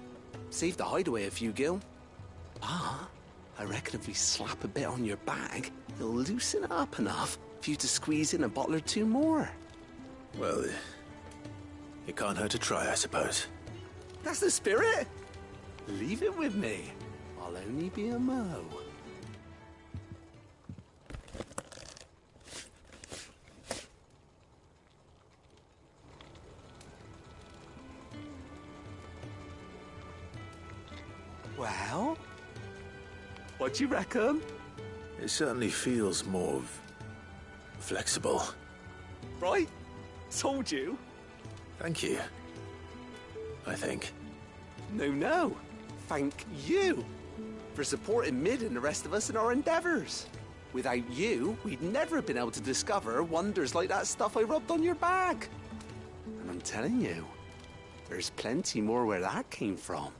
S14: Save the hideaway a few gil. Ah, I reckon if we slap a bit on your bag, it'll loosen it up enough for you to squeeze in a bottle or two more.
S3: Well, it can't hurt to try, I suppose.
S14: That's the spirit. Leave it with me. I'll only be a mo. Well, what do you reckon?
S3: It certainly feels more flexible.
S14: Right? Told you.
S3: Thank you. I think.
S14: No. Thank you for supporting Mid and the rest of us in our endeavors. Without you, we'd never have been able to discover wonders like that stuff I rubbed on your bag. And I'm telling you, there's plenty more where that came from.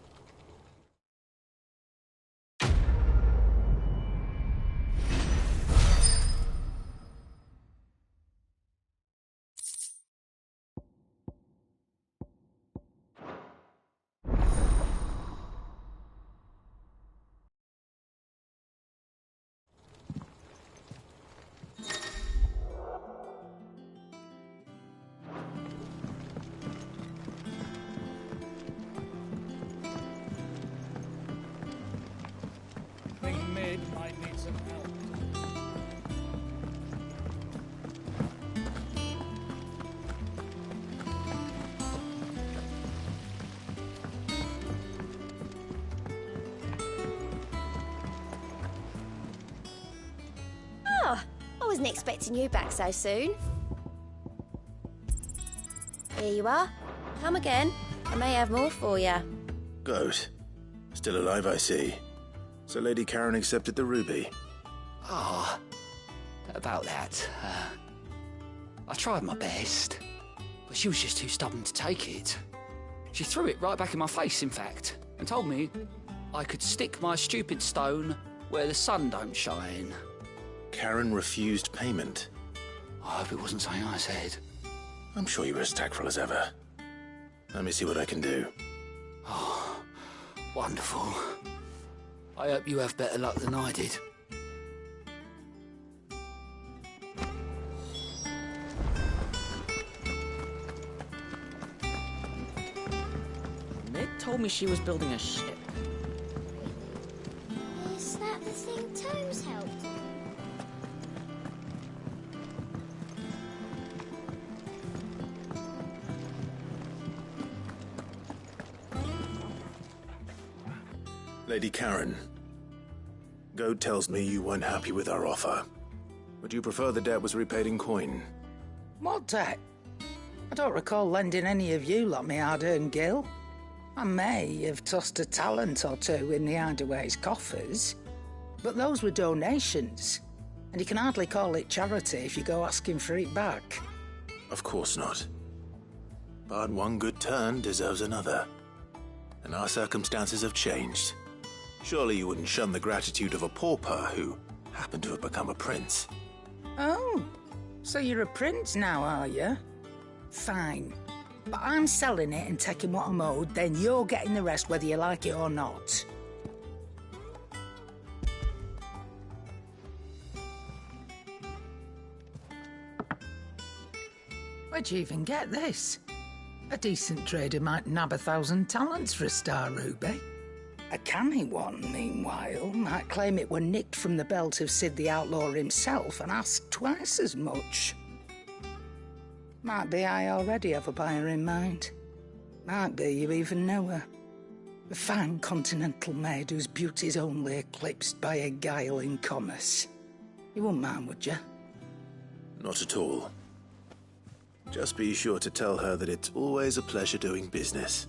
S17: Might need some help.
S7: Oh, I wasn't expecting you back so soon. Here you are. Come again. I may have more for you.
S3: Good. Still alive, I see. So Lady Karen accepted the ruby.
S18: Ah, about that. I tried my best, but she was just too stubborn to take it. She threw it right back in my face, in fact, and told me I could stick my stupid stone where the sun don't shine.
S3: Karen refused payment.
S18: I hope it wasn't something I said.
S3: I'm sure you were as tactful as ever. Let me see what I can do.
S18: Oh, wonderful. I hope you have better luck than I did.
S16: Nick told me she was building a ship.
S7: Is that the thing Tomes helped?
S3: Lady Karen, Goat tells me you weren't happy with our offer. Would you prefer the debt was repaid in coin?
S11: What debt? I don't recall lending any of you like me hard-earned gil. I may have tossed a talent or two in the hideaway's coffers, but those were donations, and you can hardly call it charity if you go asking for it back.
S3: Of course not. But one good turn deserves another. And our circumstances have changed. Surely you wouldn't shun the gratitude of a pauper who happened to have become a prince.
S11: Oh, so you're a prince now, are you? Fine. But I'm selling it and taking what I'm owed, then you're getting the rest whether you like it or not. Where'd you even get this? A decent trader might nab 1,000 talents for a star ruby. A canny one, meanwhile, might claim it were nicked from the belt of Sid the Outlaw himself and ask twice as much. Might be I already have a buyer in mind. Might be you even know her. A fine continental maid whose beauty's only eclipsed by a guile in commerce. You wouldn't mind, would you?
S3: Not at all. Just be sure to tell her that it's always a pleasure doing business.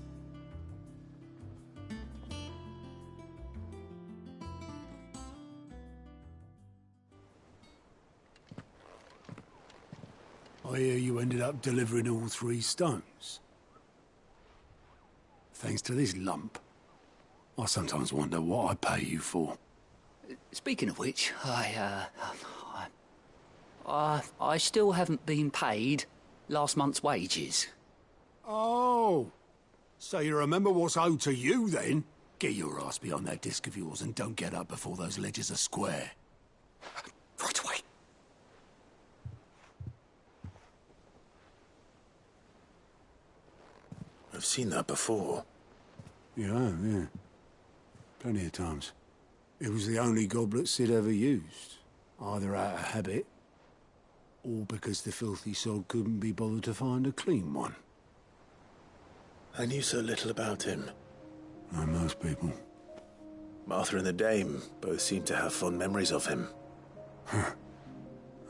S15: I hear you ended up delivering all 3 stones. Thanks to this lump. I sometimes wonder what I pay you for.
S18: Speaking of which, I still haven't been paid last month's wages.
S15: Oh, so you remember what's owed to you then? Get your ass behind that disc of yours and don't get up before those ledgers are square.
S18: Right away.
S3: I've seen that before.
S15: Yeah. Plenty of times. It was the only goblet Sid ever used, either out of habit, or because the filthy sod couldn't be bothered to find a clean one.
S3: I knew so little about him.
S15: Like most people.
S3: Martha and the Dame both seem to have fond memories of him.
S15: I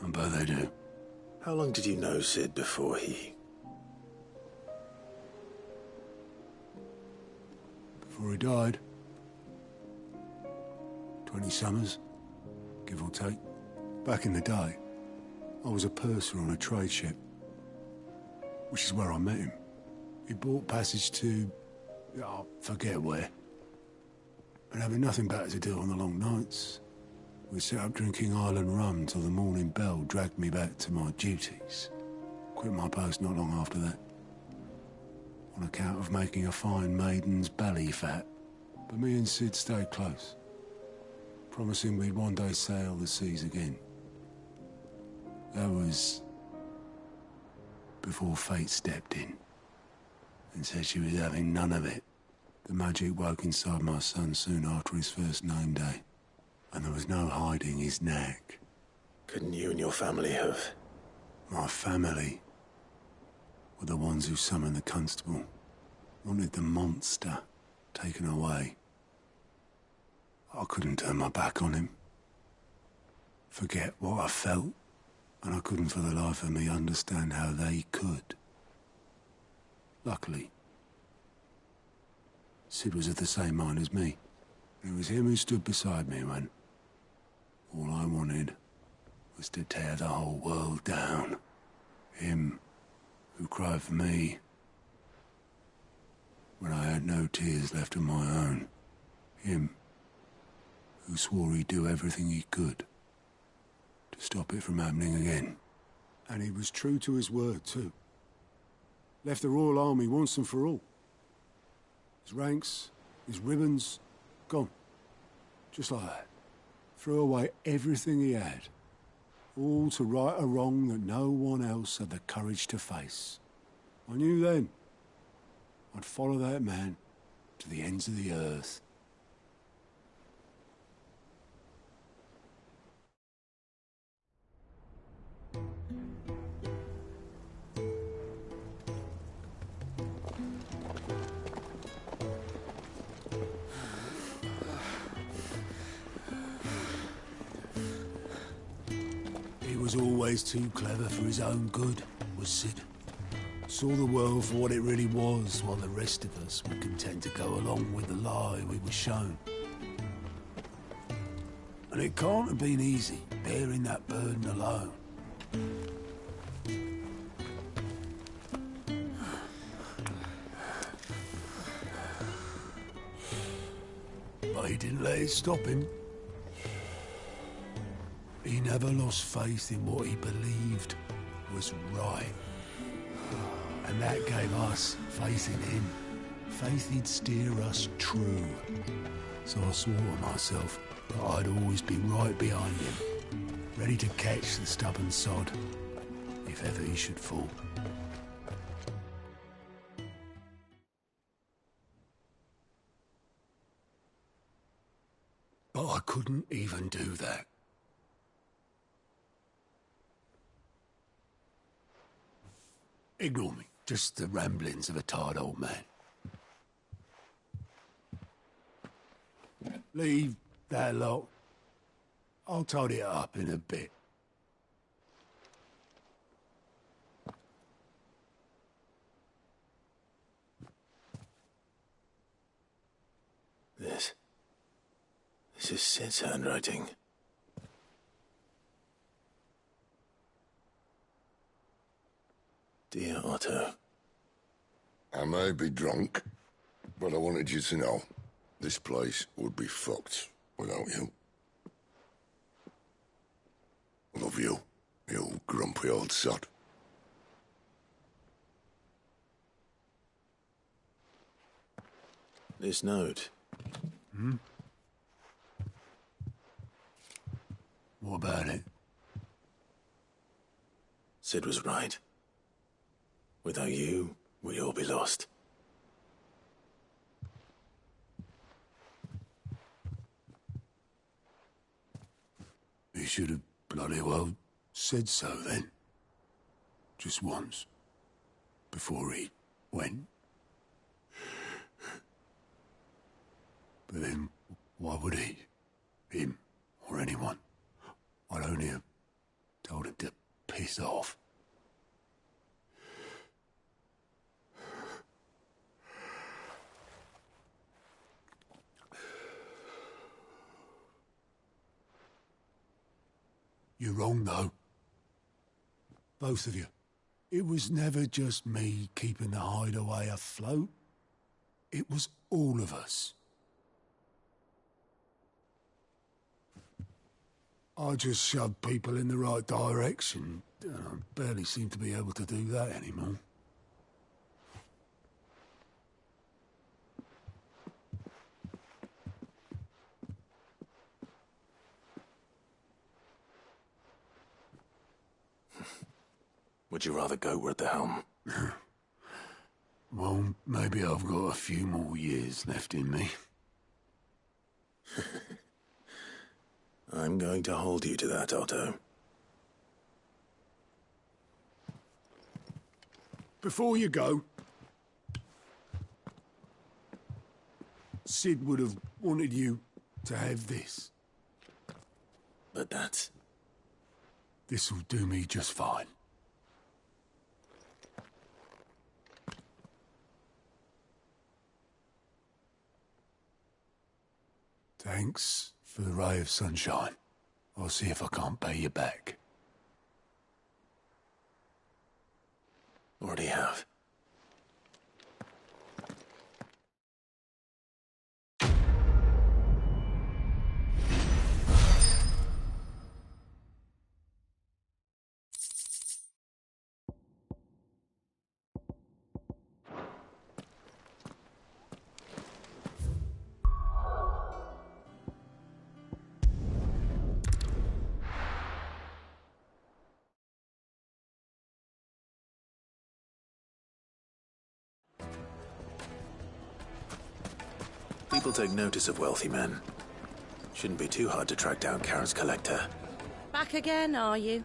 S15: bet they do.
S3: How long did you know Sid before he...
S15: Before he died. 20 summers, give or take. Back in the day, I was a purser on a trade ship, which is where I met him. He bought passage to... I forget where. And having nothing better to do on the long nights, we sat up drinking Island rum till the morning bell dragged me back to my duties. Quit my post not long after that, on account of making a fine maiden's belly fat. But me and Sid stayed close, promising we'd one day sail the seas again. That was before fate stepped in and said she was having none of it. The magic woke inside my son soon after his first name day, and there was no hiding his knack.
S3: Couldn't you and your family have...
S15: My family were the ones who summoned the constable, wanted the monster taken away. I couldn't turn my back on him, forget what I felt, and I couldn't for the life of me understand how they could. Luckily, Sid was of the same mind as me. It was him who stood beside me when all I wanted was to tear the whole world down. Him who cried for me when I had no tears left of my own. Him who swore he'd do everything he could to stop it from happening again. And he was true to his word, too. Left the Royal Army once and for all. His ranks, his ribbons, gone. Just like that. Threw away everything he had. All to right a wrong that no one else had the courage to face. I knew then I'd follow that man to the ends of the earth. was always too clever for his own good, was Sid. Saw the world for what it really was, while the rest of us were content to go along with the lie we were shown. And it can't have been easy, bearing that burden alone. But he didn't let it stop him. He never lost faith in what he believed was right. And that gave us faith in him. Faith he'd steer us true. So I swore to myself that I'd always be right behind him, ready to catch the stubborn sod, if ever he should fall. But I couldn't even do that. Ignore me. Just the ramblings of a tired old man. Leave that lot. I'll tidy it up in a bit.
S3: This is Sid's handwriting. Dear Otto.
S2: I may be drunk, but I wanted you to know this place would be fucked without you. I love you, you grumpy old sod.
S3: This note.
S15: Hmm? What about it?
S3: Sid was right. Without you, we'd all be lost.
S15: He should have bloody well said so then. Just once. Before he went. But then, why would he? Him, or anyone? I'd only have told him to piss off. You're wrong, though. Both of you. It was never just me keeping the hideaway afloat. It was all of us. I just shoved people in the right direction. I barely seem to be able to do that anymore.
S3: Would you rather go at the helm?
S15: Well, maybe I've got a few more years left in me.
S3: I'm going to hold you to that, Otto.
S15: Before you go, Sid would have wanted you to have this.
S3: But that's...
S15: This'll do me just fine. Thanks for the ray of sunshine. I'll see if I can't pay you back.
S3: Already have. People take notice of wealthy men. Shouldn't be too hard to track down Karen's collector.
S17: Back again, are you?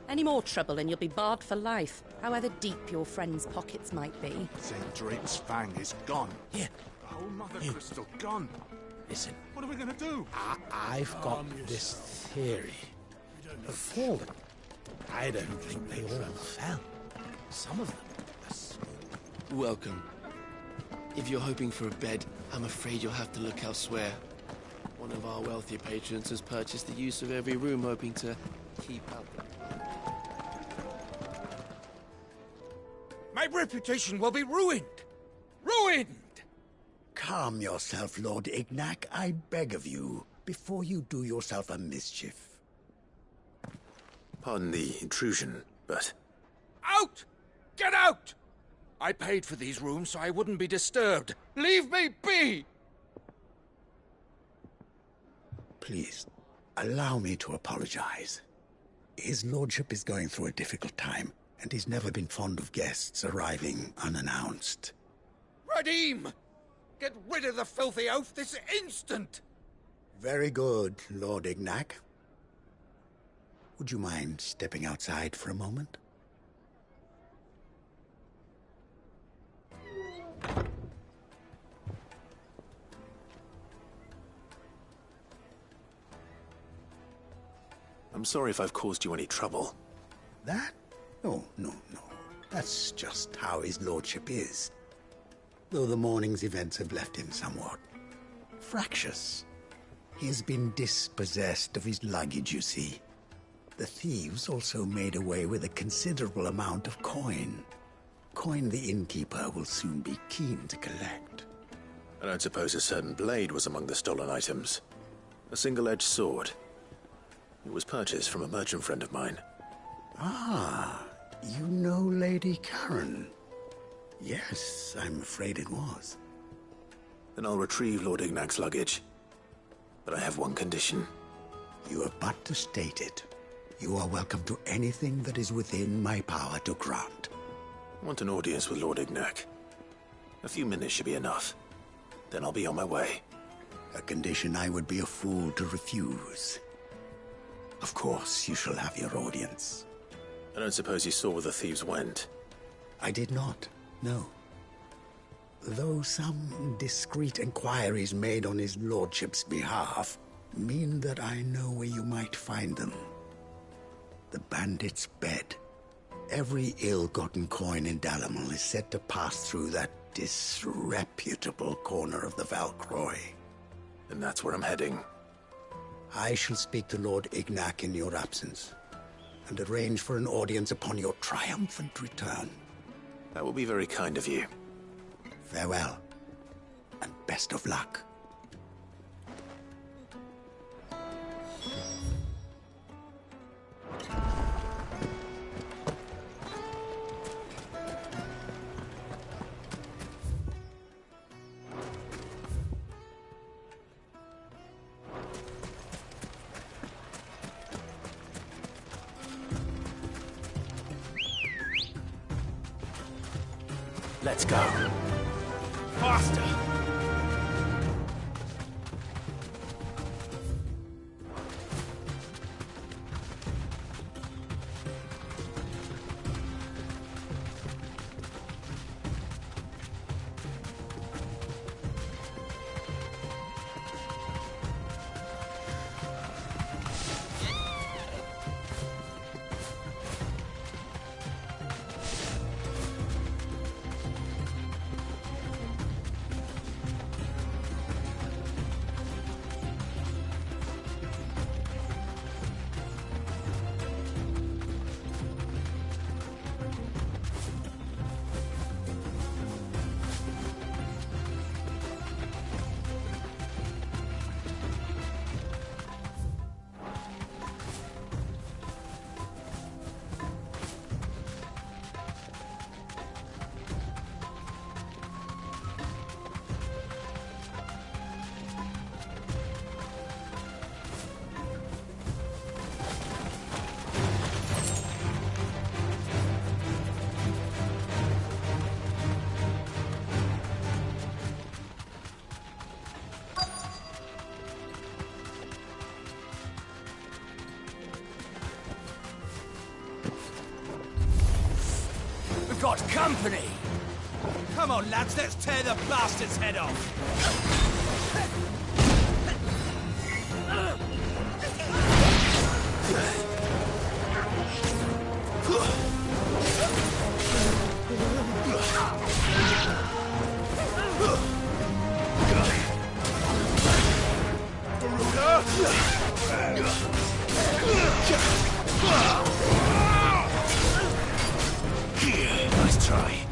S17: Any more trouble and you'll be barred for life, however deep your friend's pockets might be.
S19: St. Drake's fang is gone.
S12: Here.
S19: The whole mother crystal gone.
S12: Listen.
S19: What are we going to do?
S12: I've got this theory. The Fallen
S5: I don't think they all fell. Some of them are small.
S20: Welcome. If you're hoping for a bed, I'm afraid you'll have to look elsewhere. One of our wealthier patrons has purchased the use of every room, hoping to keep out the...
S5: My reputation will be ruined! Ruined!
S21: Calm yourself, Lord Ignac, I beg of you, before you do yourself a mischief.
S3: Pardon the intrusion, but...
S5: Out! Get out! I paid for these rooms so I wouldn't be disturbed. Leave me be!
S21: Please, allow me to apologize. His lordship is going through a difficult time, and he's never been fond of guests arriving unannounced.
S5: Radim! Get rid of the filthy oaf this instant!
S21: Very good, Lord Ignac. Would you mind stepping outside for a moment?
S3: I'm sorry if I've caused you any trouble.
S21: That? No. That's just how his lordship is. Though the morning's events have left him somewhat fractious. He has been dispossessed of his luggage, you see. The thieves also made away with a considerable amount of coin. Coin the innkeeper will soon be keen to collect.
S3: I don't suppose a certain blade was among the stolen items. A single-edged sword. It was purchased from a merchant friend of mine.
S21: Ah, you know Lady Karen. Yes, I'm afraid it was.
S3: Then I'll retrieve Lord Ignac's luggage. But I have one condition.
S21: You have but to state it. You are welcome to anything that is within my power to grant.
S3: I want an audience with Lord Ignac. A few minutes should be enough. Then I'll be on my way.
S21: A condition I would be a fool to refuse. Of course, you shall have your audience.
S3: I don't suppose you saw where the thieves went?
S21: I did not, no. Though some discreet inquiries made on his lordship's behalf mean that I know where you might find them. The bandit's bed. Every ill-gotten coin in Dalamal is said to pass through that disreputable corner of the Valcroy.
S3: And that's where I'm heading.
S21: I shall speak to Lord Ignac in your absence, and arrange for an audience upon your triumphant return.
S3: That will be very kind of you.
S21: Farewell, and best of luck.
S5: Let's go. Faster! Got company! Come on, lads, let's tear the bastard's head off!
S12: Nice try.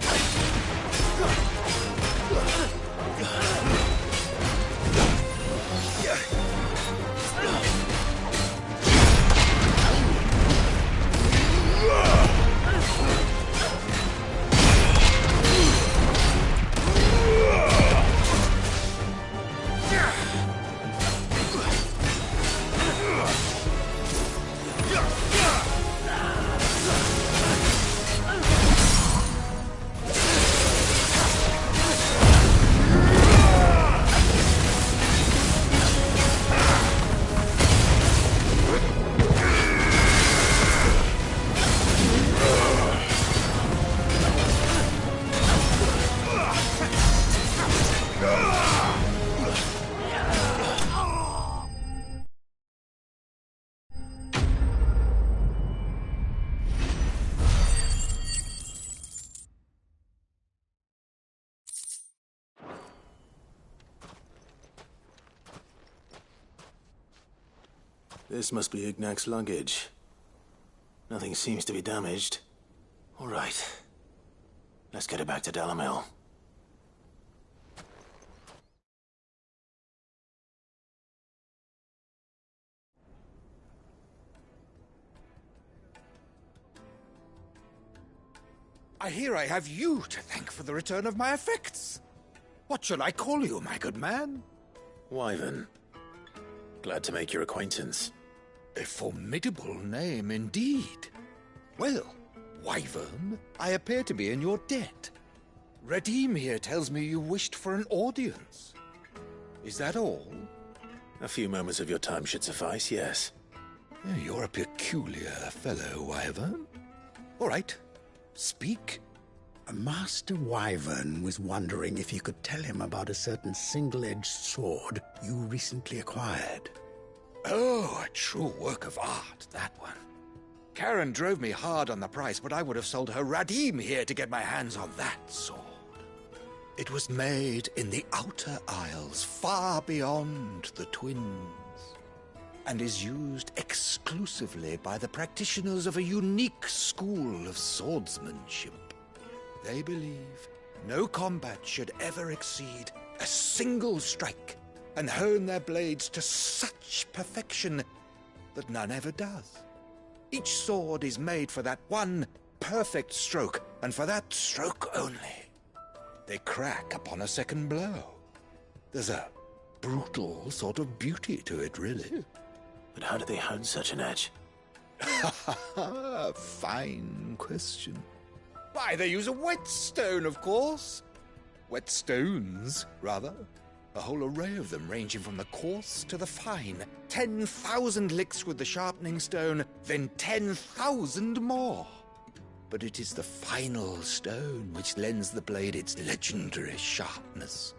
S3: This must be Ignac's luggage. Nothing seems to be damaged. All right. Let's get it back to Delamel.
S5: I hear I have you to thank for the return of my effects. What shall I call you, my good man?
S3: Wyvern. Glad to make your acquaintance.
S5: A formidable name indeed. Well, Wyvern, I appear to be in your debt. Redeem here tells me you wished for an audience. Is that all?
S3: A few moments of your time should suffice, yes.
S5: You're a peculiar fellow, Wyvern. All right, speak.
S21: Master Wyvern was wondering if you could tell him about a certain single-edged sword you recently acquired.
S5: Oh, a true work of art, that one. Karen drove me hard on the price, but I would have sold her Radim here to get my hands on that sword. It was made in the Outer Isles, far beyond the Twins, and is used exclusively by the practitioners of a unique school of swordsmanship. They believe no combat should ever exceed a single strike, and hone their blades to such perfection that none ever does. Each sword is made for that one perfect stroke, and for that stroke only. They crack upon a second blow. There's a brutal sort of beauty to it, really.
S3: But how do they hone such an edge?
S5: Fine question. Why, they use a whetstone, of course. Whetstones, rather. A whole array of them, ranging from the coarse to the fine. 10,000 licks with the sharpening stone, then 10,000 more. But it is the final stone which lends the blade its legendary sharpness.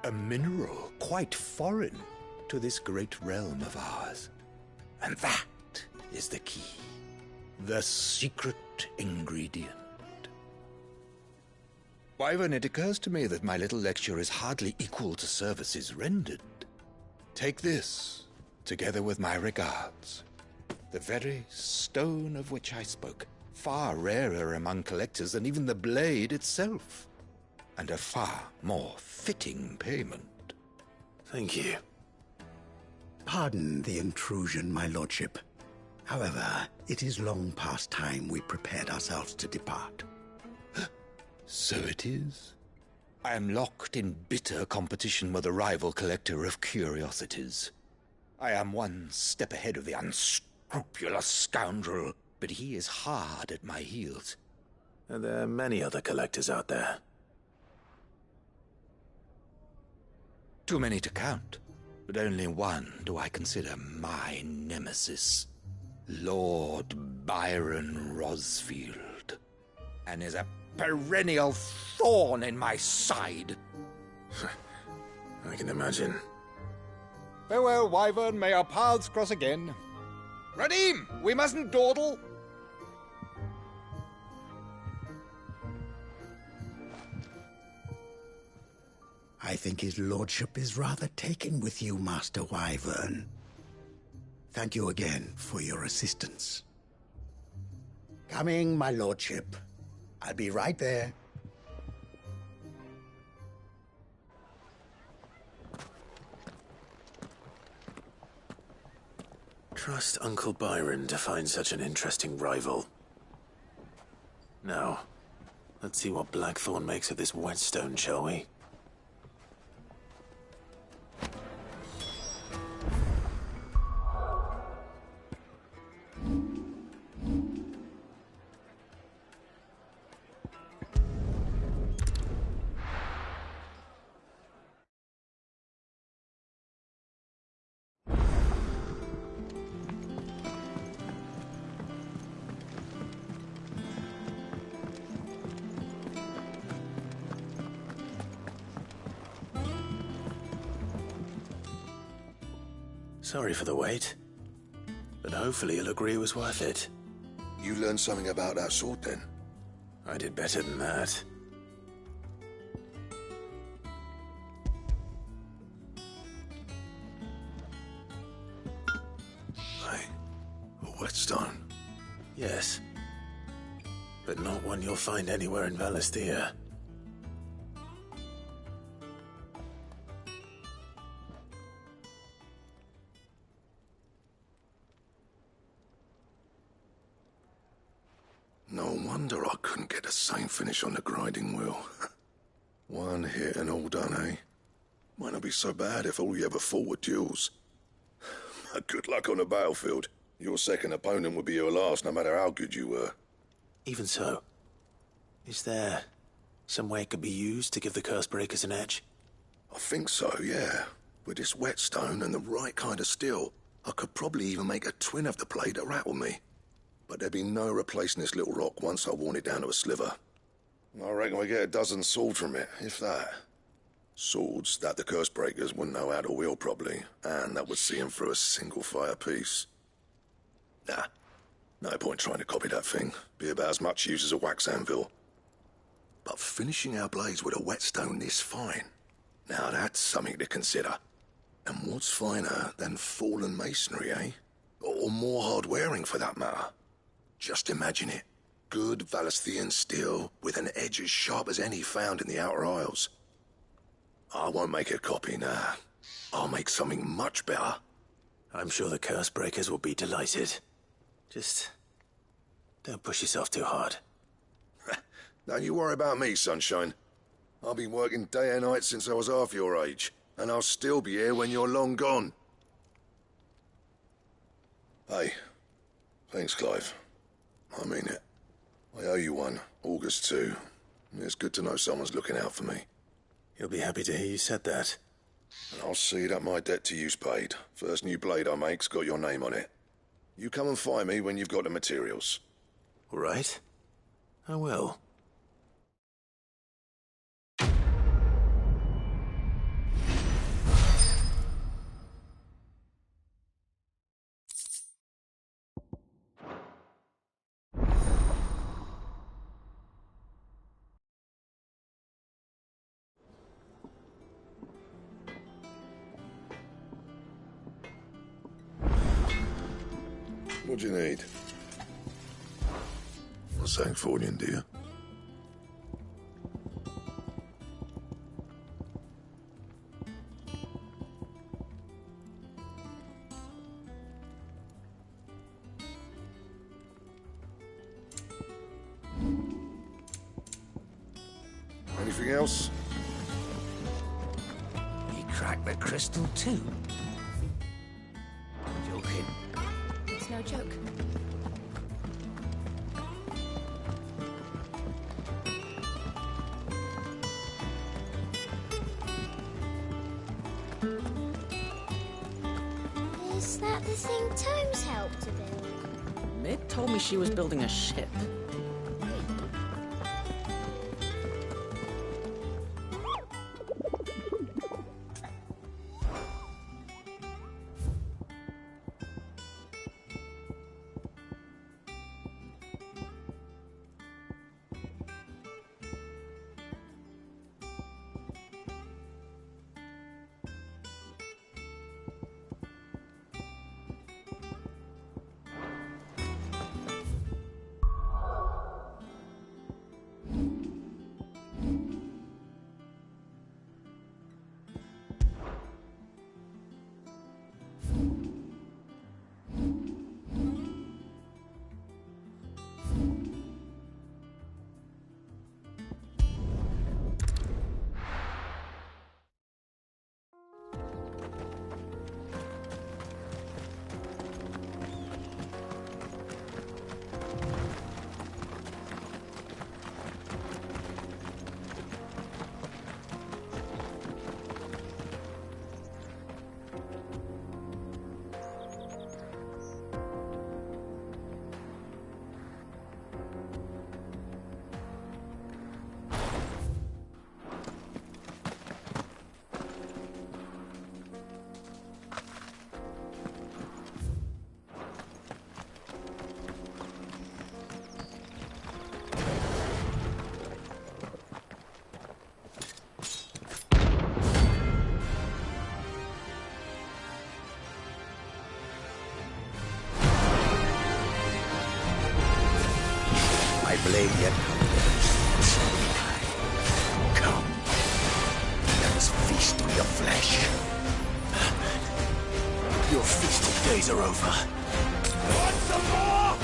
S5: A mineral quite foreign to this great realm of ours. And that is the key. The secret ingredient. Wyvern, it occurs to me that my little lecture is hardly equal to services rendered. Take this, together with my regards. The very stone of which I spoke, far rarer among collectors than even the blade itself, and a far more fitting payment.
S3: Thank you.
S21: Pardon the intrusion, my lordship. However, it is long past time we prepared ourselves to depart.
S5: So it is. I am locked in bitter competition with a rival collector of curiosities. I am one step ahead of the unscrupulous scoundrel, but he is hard at my heels.
S3: Are there many other collectors out there?
S5: Too many to count, but only one do I consider my nemesis. Lord Byron Rosfield. And is a perennial thorn in my side.
S3: I can imagine.
S5: Farewell, Wyvern. May our paths cross again. Radim, we mustn't dawdle.
S21: I think his lordship is rather taken with you, Master Wyvern. Thank you again for your assistance. Coming, my lordship. I'll be right there.
S3: Trust Uncle Byron to find such an interesting rival. Now, let's see what Blackthorn makes of this whetstone, shall we? Sorry for the wait, but hopefully you'll agree it was worth it.
S2: You learned something about that sword, then?
S3: I did better than that.
S2: A whetstone?
S3: Yes, but not one you'll find anywhere in Valisthea.
S2: No wonder I couldn't get the same finish on the grinding wheel. One hit and all done, eh? Might not be so bad if all you ever fought were duels. But good luck on the battlefield. Your second opponent would be your last, no matter how good you were.
S3: Even so, is there some way it could be used to give the Cursebreakers an edge?
S2: I think so, yeah. With this whetstone and the right kind of steel, I could probably even make a twin of the blade that rattled me. But there'd be no replacing this little rock once I worn it down to a sliver. I reckon we get a dozen swords from it, if that. Swords that the Cursebreakers wouldn't know how to wield properly, and that would see them through a single fire piece. Nah, no point trying to copy that thing. Be about as much use as a wax anvil. But finishing our blades with a whetstone this fine, now that's something to consider. And what's finer than fallen masonry, eh? Or more hard-wearing, for that matter. Just imagine it. Good Valisthean steel with an edge as sharp as any found in the Outer Isles. I won't make a copy, nah. I'll make something much better.
S3: I'm sure the Cursebreakers will be delighted. Just don't push yourself too hard.
S2: Don't you worry about me, sunshine. I've been working day and night since I was half your age, and I'll still be here when you're long gone. Hey, thanks, Clive. I mean it. I owe you one, August too. It's good to know someone's looking out for me.
S3: He'll be happy to hear you said that.
S2: And I'll see that my debt to you's paid. First new blade I make's got your name on it. You come and find me when you've got the materials.
S3: All right. I will.
S2: What do you need? A Sancfordian, do you? Anything else?
S21: He cracked the crystal too. Joking.
S6: It's no joke.
S7: Is that the thing Tomes helped to build?
S16: Mid told me she was building a ship.
S21: blade yet hungers. So do I. Come. Let us feast on your flesh.
S13: Your feasting days are over.
S21: Want some more?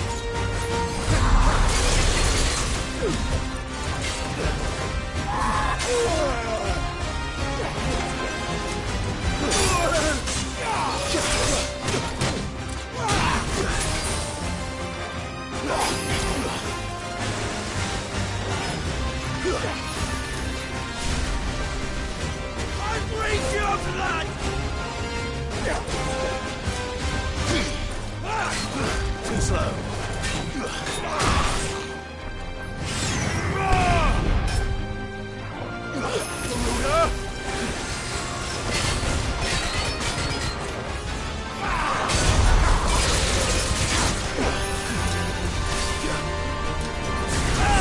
S21: I breathe your blood!
S13: Too slow.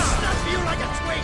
S21: Snap you like a twig!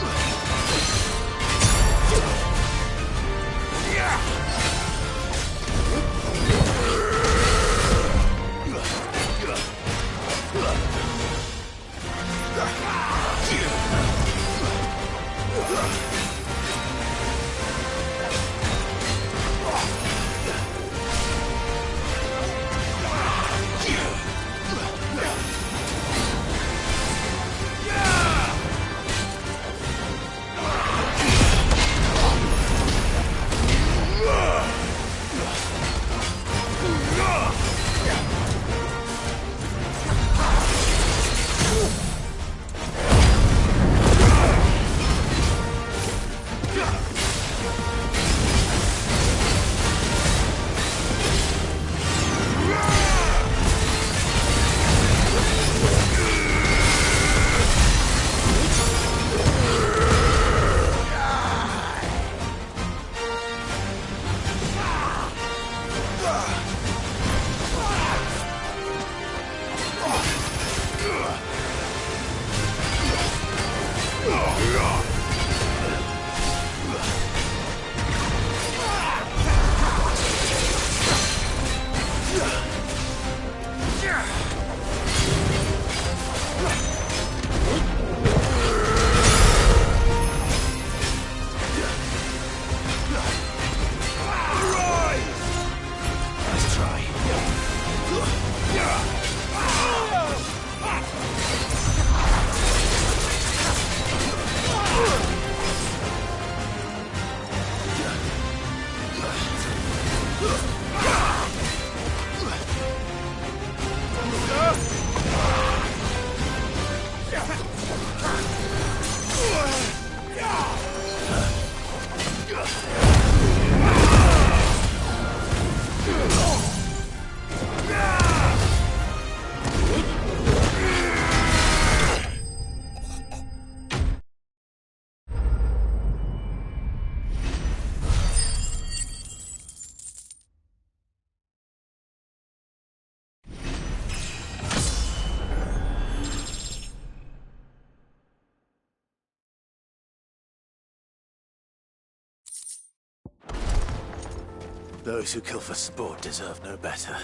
S13: Those who kill for sport deserve no better.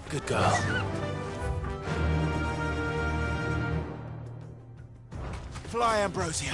S13: Good girl.
S12: Fly, Ambrosia.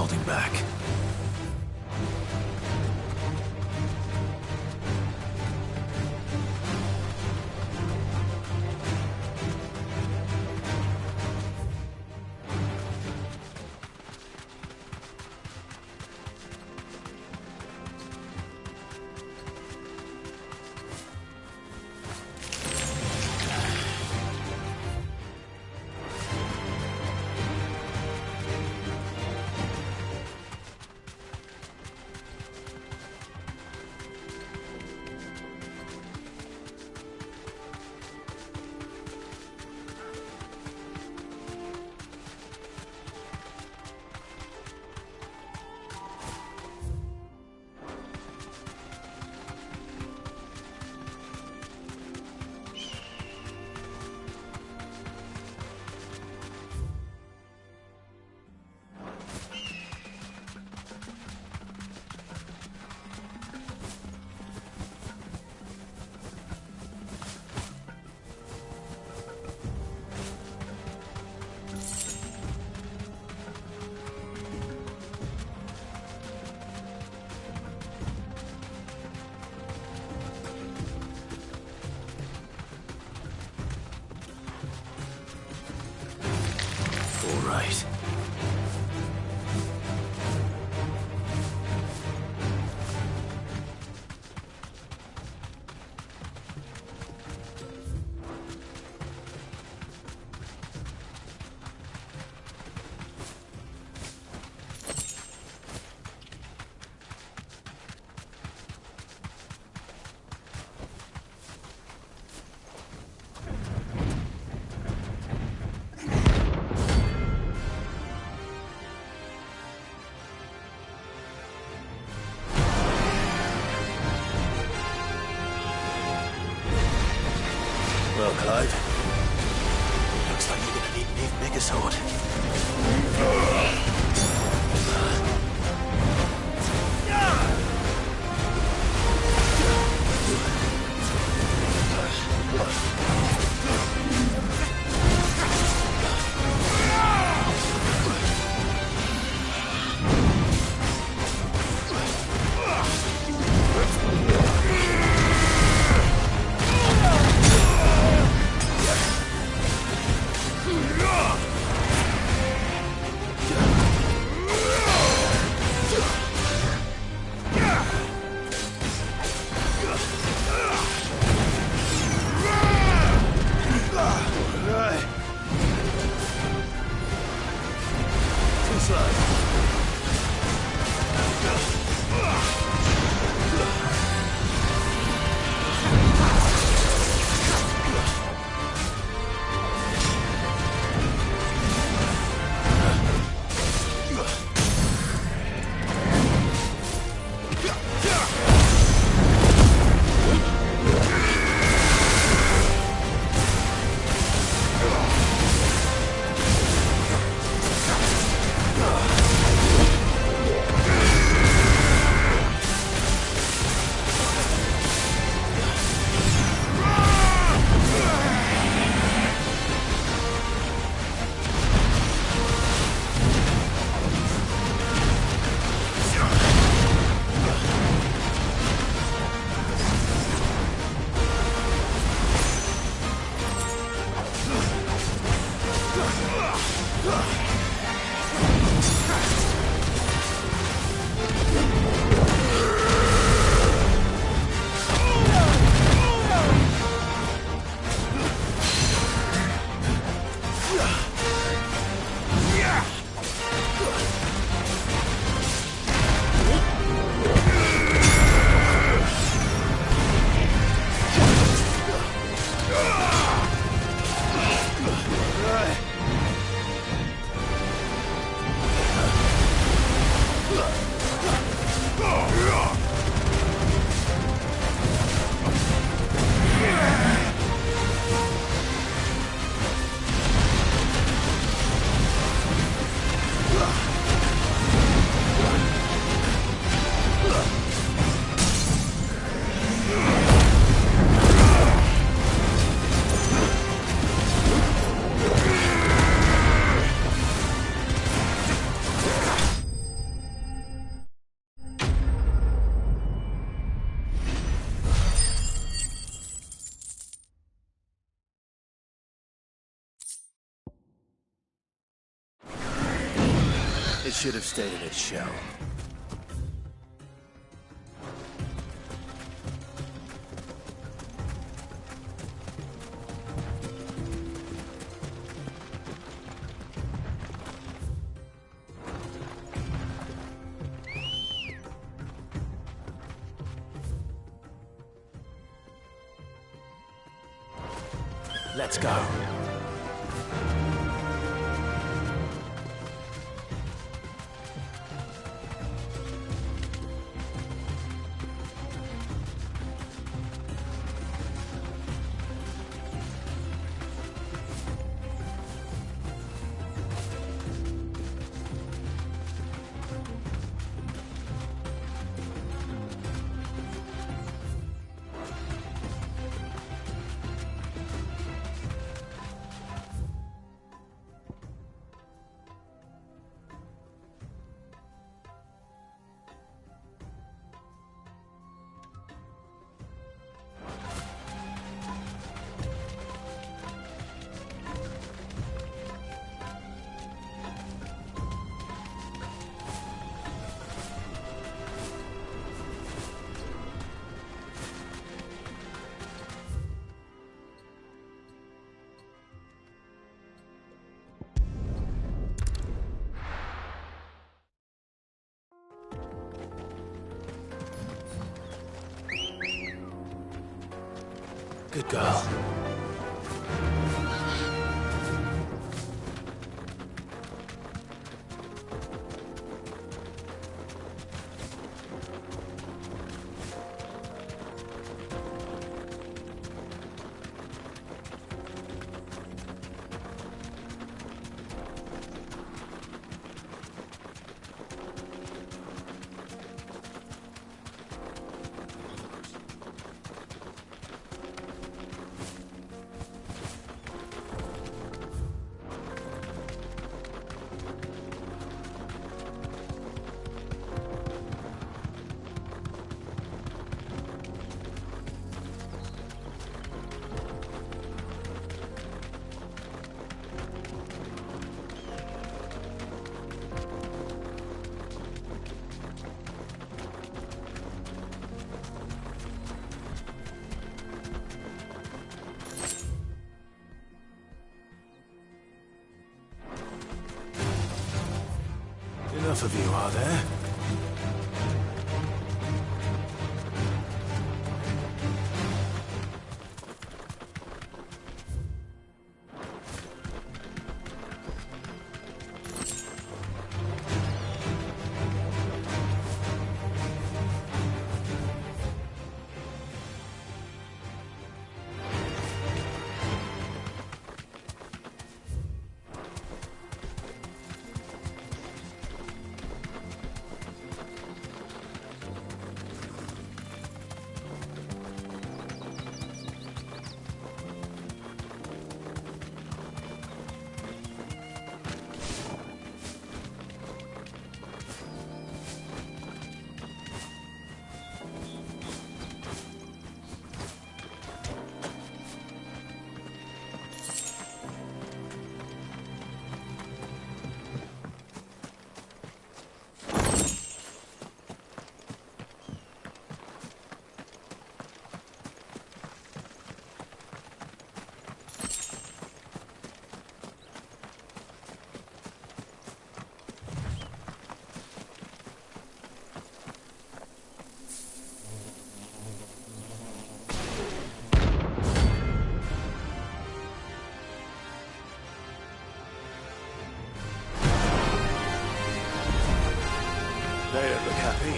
S3: holding back. All right. Well, Clive, looks like you're gonna need an even bigger sword.
S20: It should have stayed in its shell. Let's go. Good girl. Enough of you, are there? They don't look happy.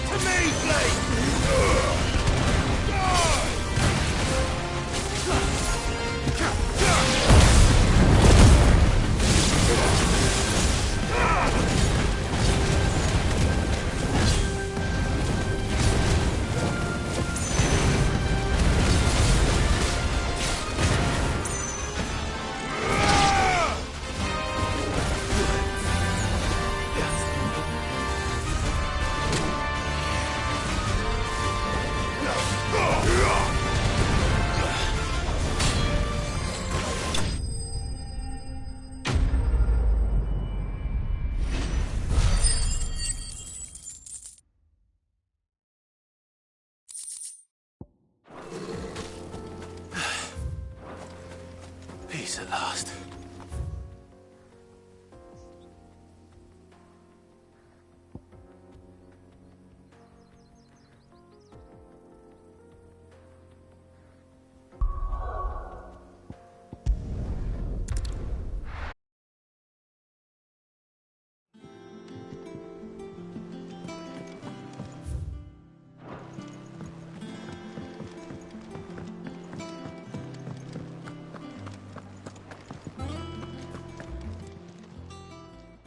S20: To me, Blake!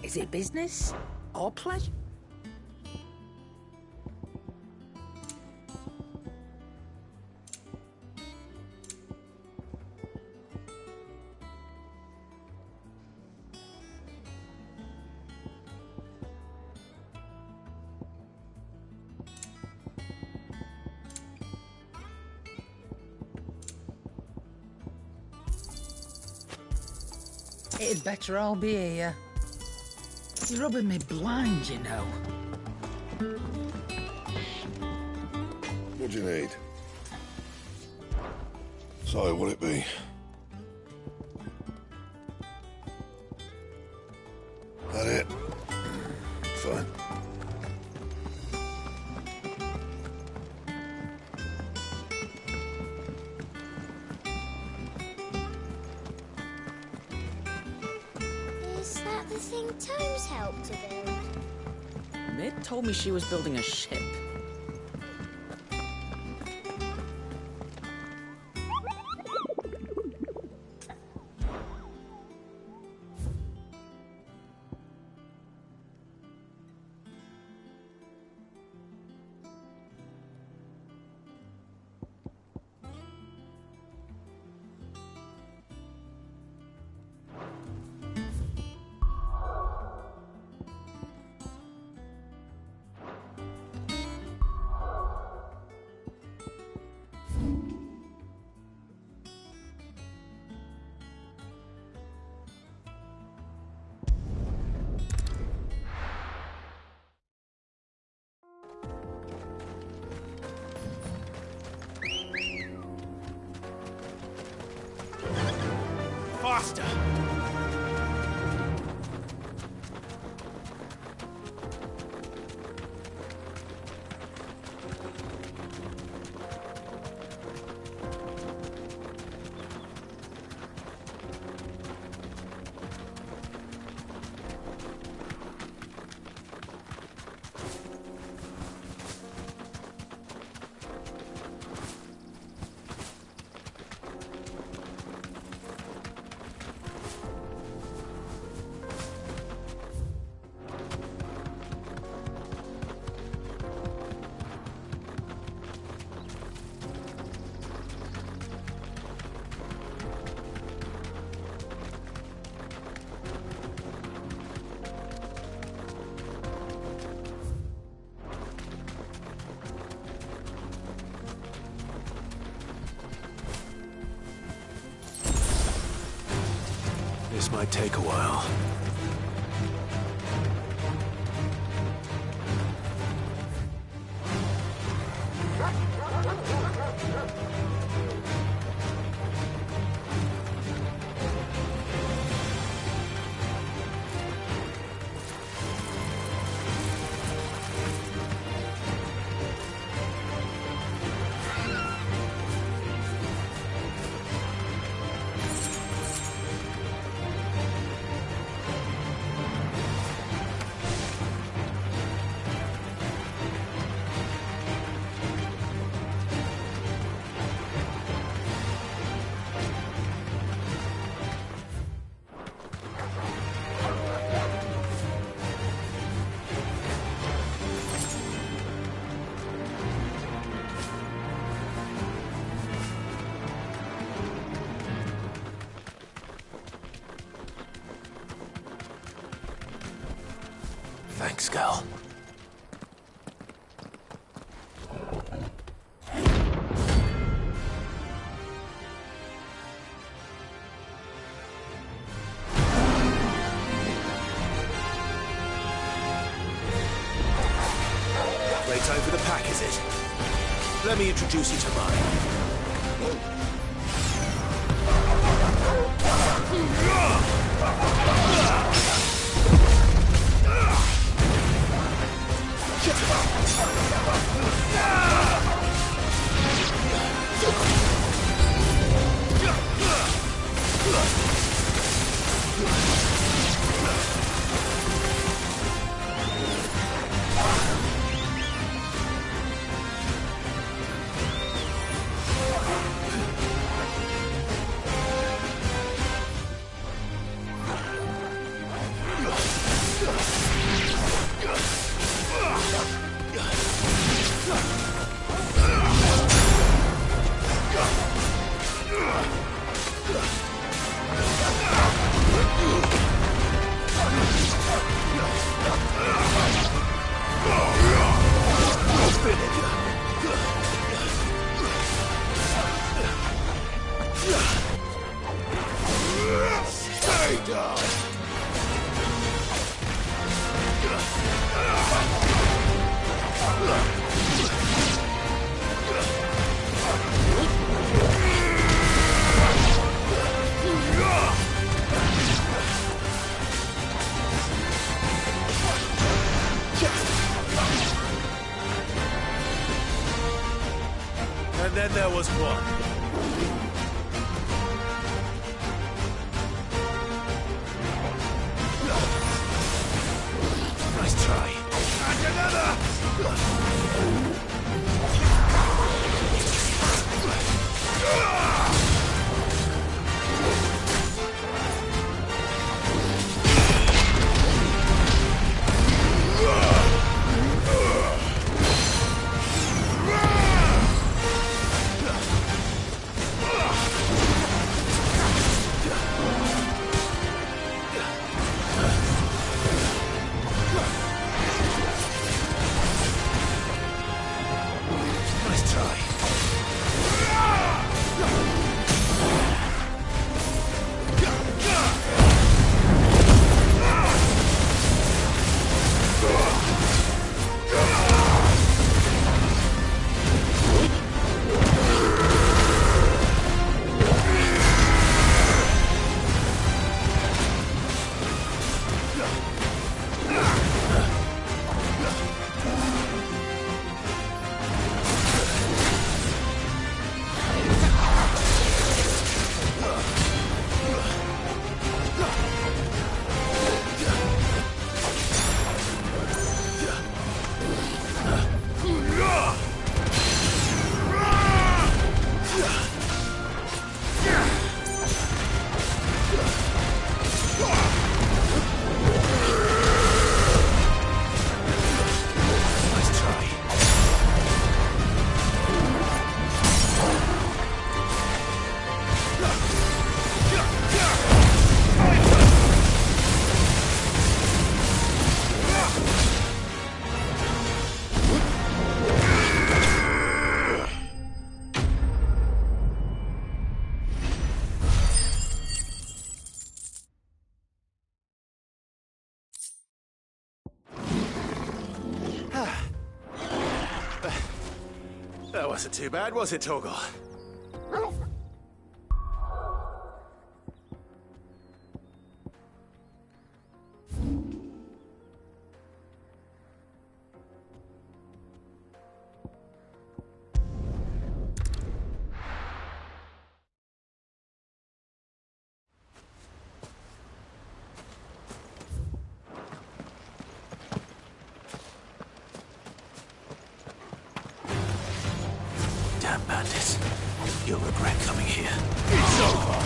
S11: Is it business or pleasure? It'd better all be here. You're rubbing me blind, you know.
S2: What do you need? So, what'll it be? That it? Fine.
S7: Is that the thing Tomes helped to build?
S16: Mid told me she was building a ship.
S12: Faster!
S3: This might take a while. Thanks, Gal.
S12: Playtime for the pack, is it? Let me introduce you to mine.
S3: then there was one. Nice try. And another! That wasn't too bad, was it, Torgor? Damn bandits. You'll regret coming here. It's over!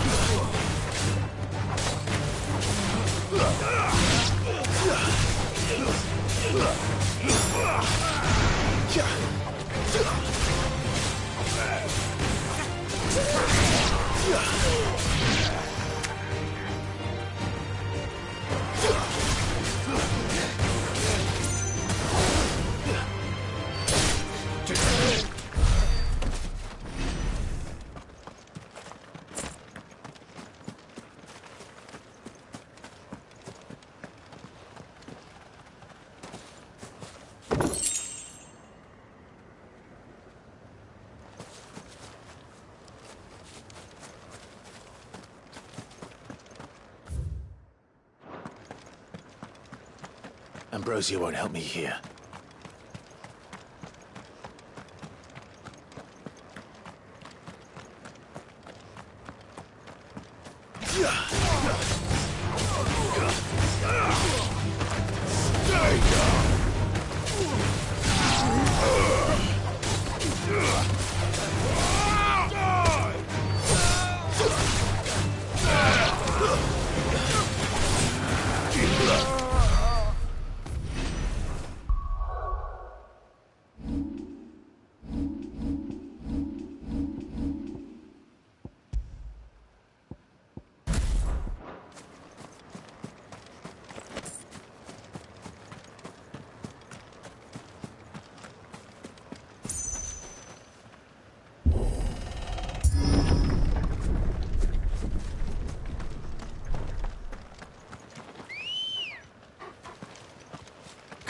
S3: Ambrosia won't help me here.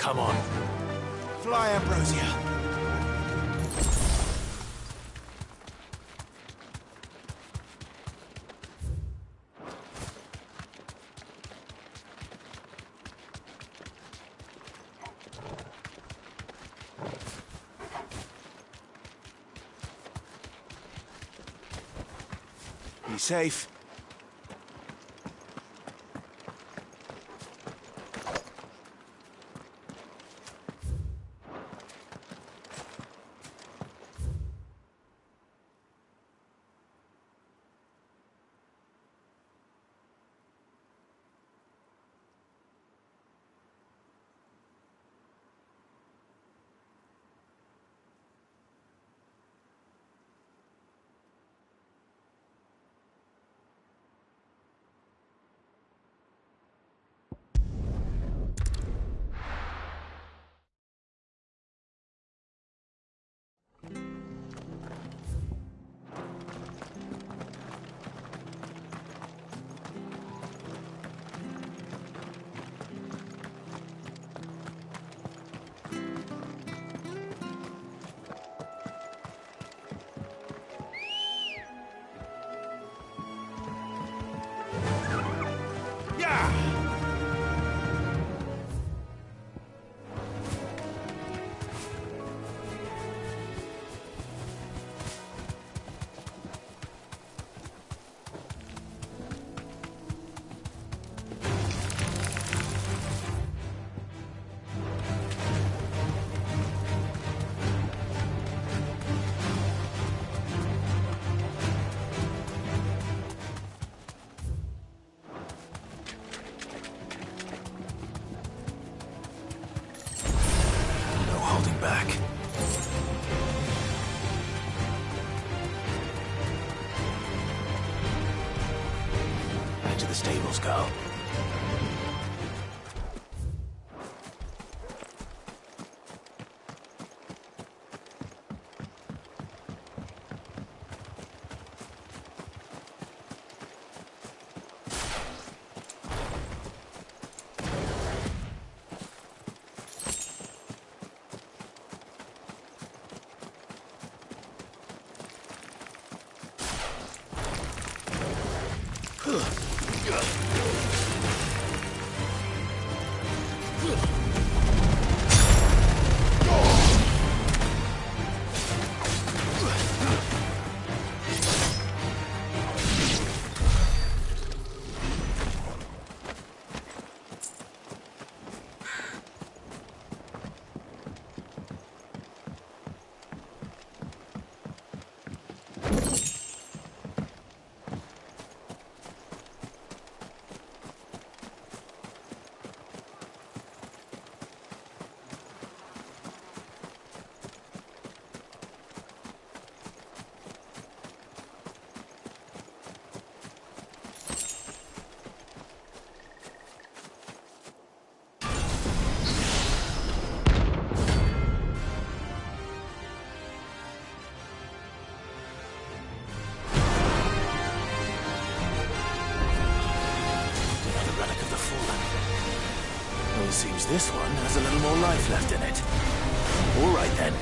S3: Come on. Fly, Ambrosia.
S12: Be safe. Back. Back to the stables, girl. Seems this one has a little more life left in it. All right, then.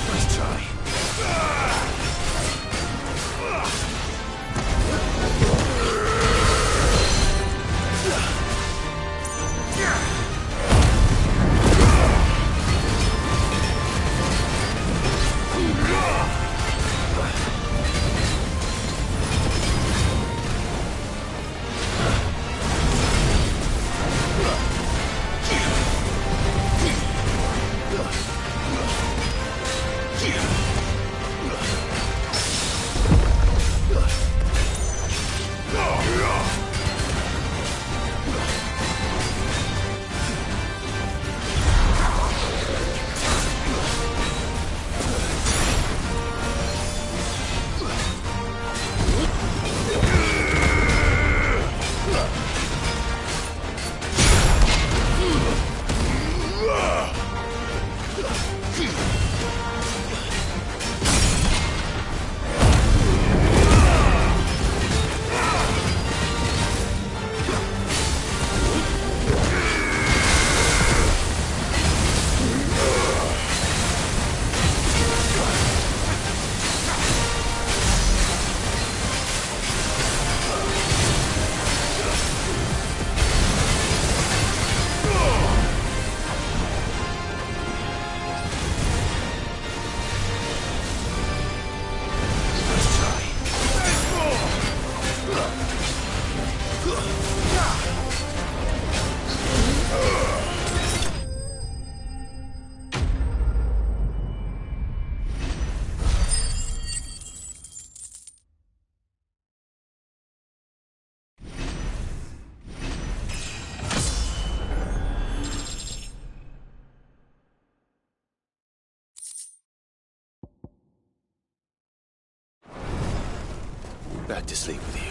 S3: Nice try. Back to sleep with you.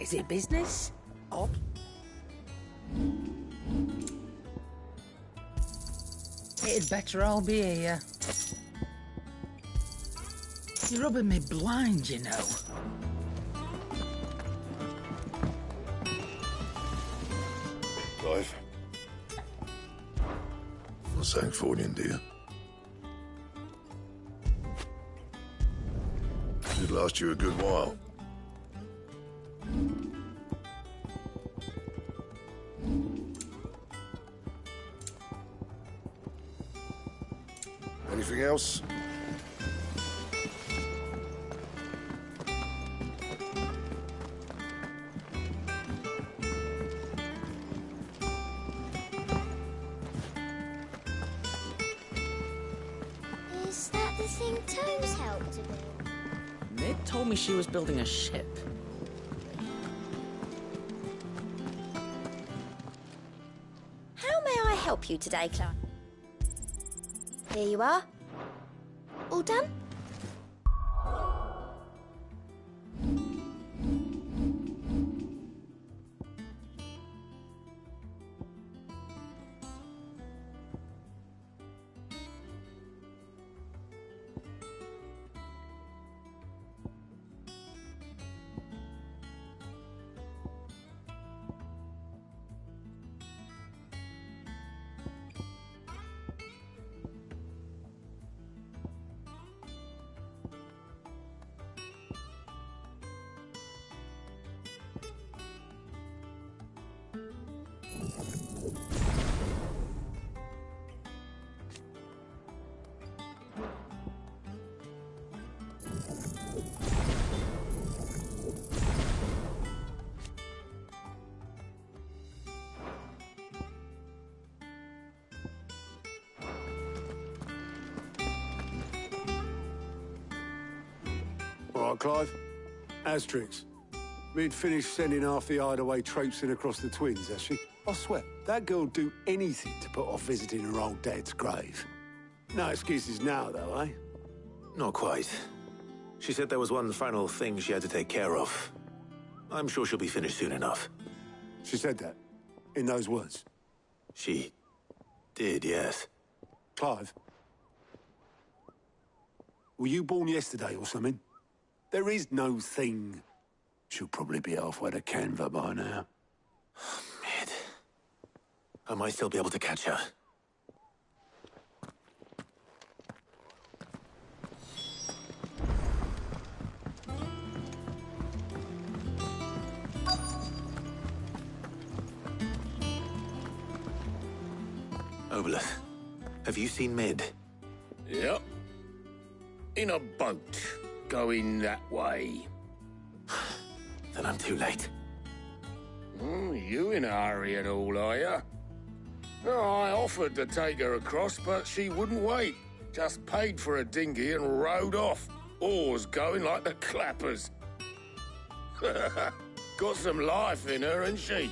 S11: Is it business? Or... It'd better all be here. You're rubbing me blind, you know.
S2: Clive. Not saying forwarding, do you? Should last you a good while. Anything else?
S7: Is that the thing Toes helped to build?
S16: Mid told me she was building a ship.
S7: How may I help you today, Clark? Here you are. All done?
S15: All right, Clive? Asterix. We'd finished sending half the hideaway traipsing across the twins, has she? I swear, that girl'd do anything to put off visiting her old dad's grave. No excuses now, though, eh?
S3: Not quite. She said there was one final thing she had to take care of. I'm sure she'll be finished soon enough.
S15: She said that? In those words?
S3: She did, yes.
S15: Clive? Were you born yesterday or something? There is no thing. She'll probably be halfway to Canva by now.
S3: Mid. I might still be able to catch her. Oboleth, have you seen Mid?
S1: Yep. In a boat, going that way.
S3: Then I'm too late.
S1: You in a hurry at all, are you? Oh, I offered to take her across, but she wouldn't wait. Just paid for a dinghy and rowed off. Oars going like the clappers. Got some life in her, ain't she?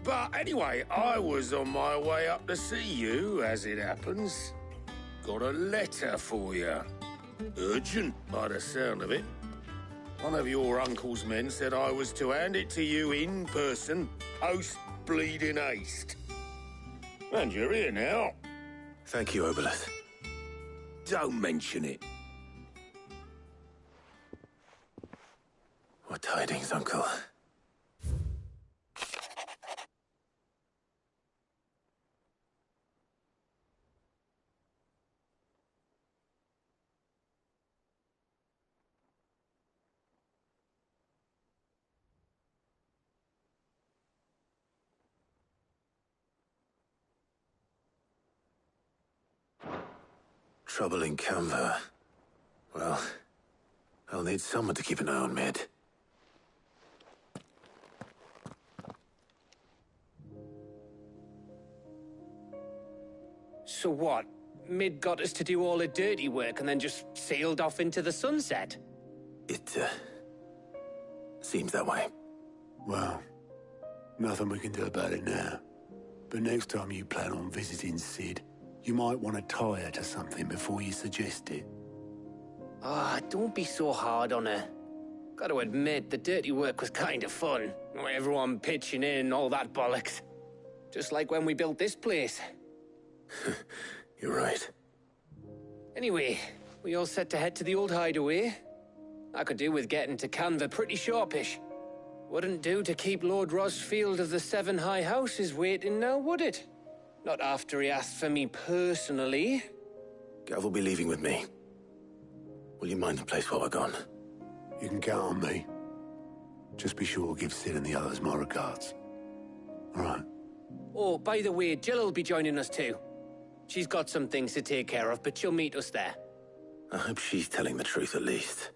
S1: But anyway, I was on my way up to see you, as it happens. Got a letter for you. Urgent, by the sound of it. One of your uncle's men said I was to hand it to you in person, post-bleeding haste. And you're here now.
S3: Thank you, Oboleth.
S1: Don't mention it.
S3: What tidings, Uncle? Trouble in Canva. Well, I'll need someone to keep an eye on Mid.
S22: So what? Mid got us to do all the dirty work and then just sailed off into the sunset?
S3: It, seems that way.
S15: Well, nothing we can do about it now. But next time you plan on visiting Sid, you might want to tie her to something before you suggest it.
S22: Ah, don't be so hard on her. Got to admit, the dirty work was kind of fun. Everyone pitching in, all that bollocks. Just like when we built this place.
S3: You're right.
S22: Anyway, we all set to head to the old hideaway. I could do with getting to Canva pretty sharpish. Wouldn't do to keep Lord Rosfield of the Seven High Houses waiting now, would it? Not after he asked for me personally.
S3: Gav will be leaving with me. Will you mind the place while we're gone?
S15: You can count on me. Just be sure to give Sid and the others my regards. All right.
S22: Oh, by the way, Jill will be joining us too. She's got some things to take care of, but she'll meet us there.
S3: I hope she's telling the truth at least.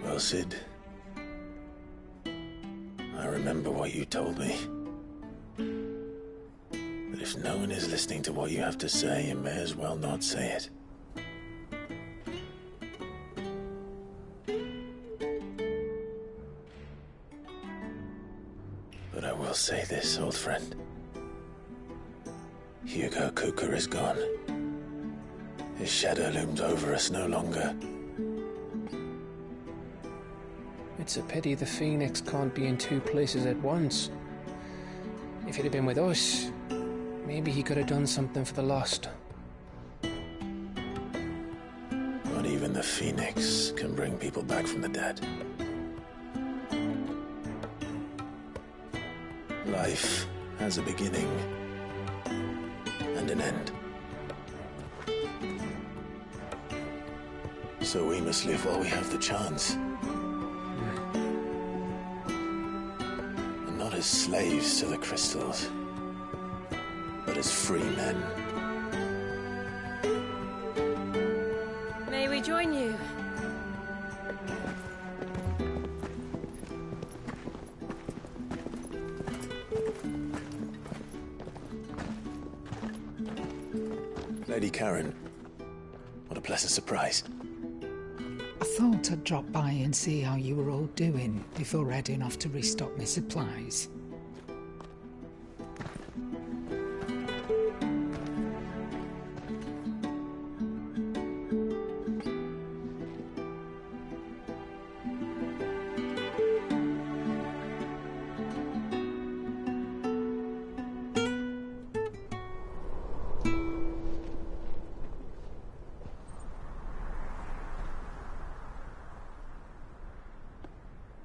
S3: Well, Sid, I remember what you told me. That if no one is listening to what you have to say, you may as well not say it. But I will say this, old friend. Hugo Cooker is gone. His shadow looms over us no longer.
S23: It's a pity the Phoenix can't be in two places at once.
S22: If he'd have been with us, maybe he could have done something for the lost.
S3: Not even the Phoenix can bring people back from the dead. Life has a beginning and an end. So we must live while we have the chance. And not as slaves to the crystals, but as free men.
S17: May we join you?
S3: Lady Karen, what a pleasant surprise.
S11: I thought I'd drop by and see how you were all doing before heading off to restock my supplies.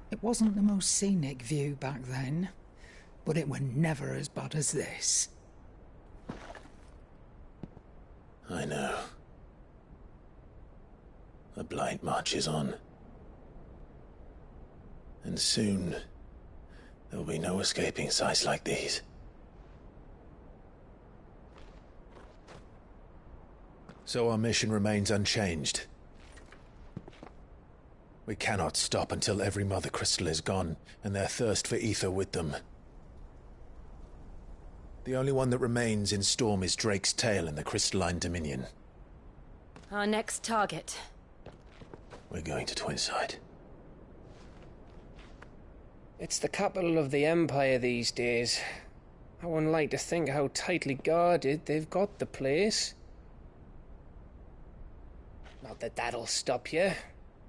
S11: It wasn't the most scenic view back then, but it were never as bad as this.
S3: I know. The blight marches on. And soon, there'll be no escaping sights like these. So our mission remains unchanged. We cannot stop until every Mother Crystal is gone, and their thirst for ether with them. The only one that remains in Storm is Drake's Tail in the Crystalline Dominion.
S17: Our next target.
S3: We're going to Twinside.
S22: It's the capital of the Empire these days. I wouldn't like to think how tightly guarded they've got the place. Not that that'll stop you,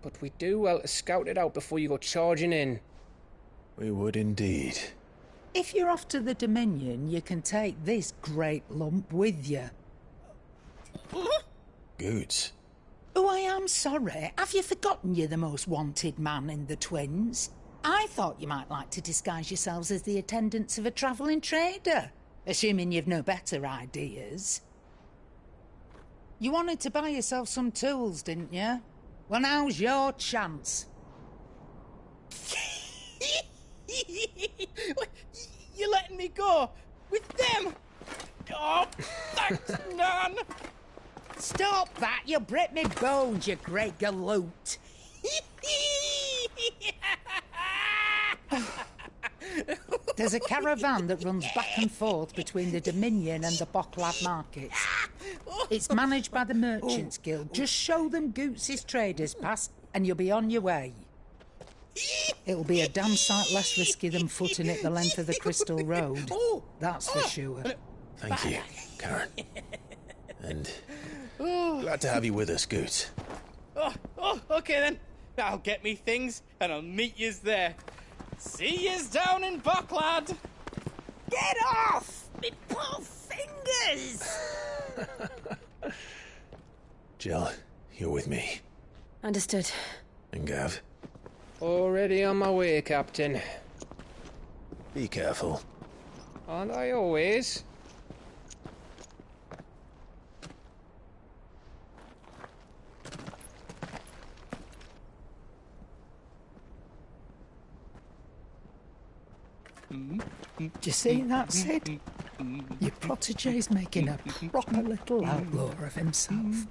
S22: but we do well to scout it out before you go charging in.
S3: We would indeed.
S11: If you're off to the Dominion, you can take this great lump with you.
S3: Goods.
S11: Oh, I am sorry. Have you forgotten you're the most wanted man in the Twins? I thought you might like to disguise yourselves as the attendants of a travelling trader, assuming you've no better ideas. You wanted to buy yourself some tools, didn't you? Well, now's your chance.
S4: You're letting me go? With them? Oh, thanks, Nan!
S11: Stop that! You'll break me bones, you great galoot! There's a caravan that runs back and forth between the Dominion and the Bocklad markets. It's managed by the Merchants Guild. Just show them Goots' traders pass and you'll be on your way. It'll be a damn sight less risky than footing it the length of the Crystal Road. That's for sure.
S3: Thank you, Karen. And glad to have you with us, Goots.
S4: Okay then. I'll get me things and I'll meet yous there. See yous down in Bocklad.
S11: Get off! Me poor fingers!
S3: Jill, you're with me.
S17: Understood.
S3: And Gav?
S22: Already on my way, Captain.
S3: Be careful.
S22: Aren't I always?
S11: Do you see that, Sid? Your protege's making a proper little outlaw of himself.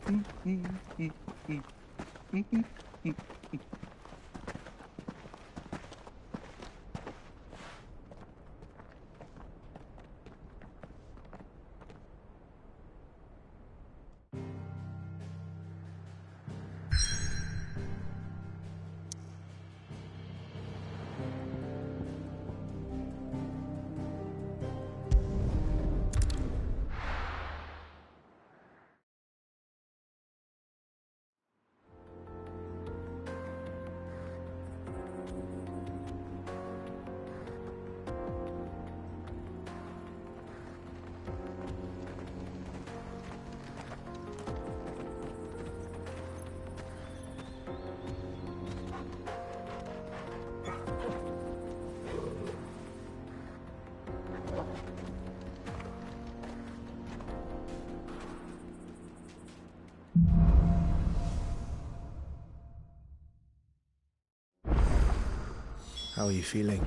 S3: How are you feeling?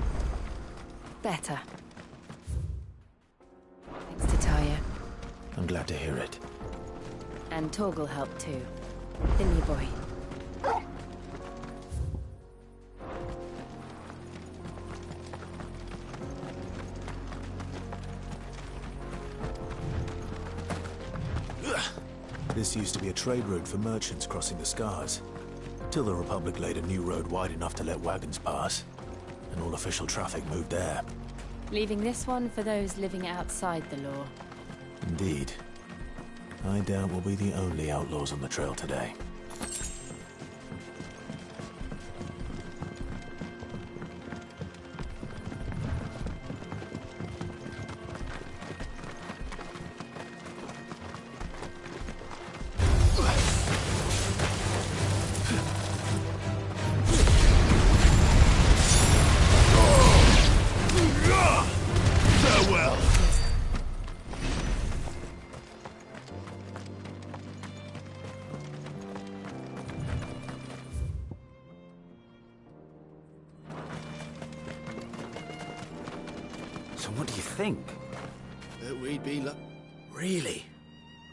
S6: Better. Thanks to Taya.
S3: I'm glad to hear it.
S6: And Torgal helped too. Didn't you, boy?
S3: This used to be a trade route for merchants crossing the Scars, till the Republic laid a new road wide enough to let wagons pass, and all official traffic moved there.
S6: Leaving this one for those living outside the law.
S3: Indeed. I doubt we'll be the only outlaws on the trail today.
S19: Farewell.
S14: So what do you think?
S20: That we'd be
S14: Really?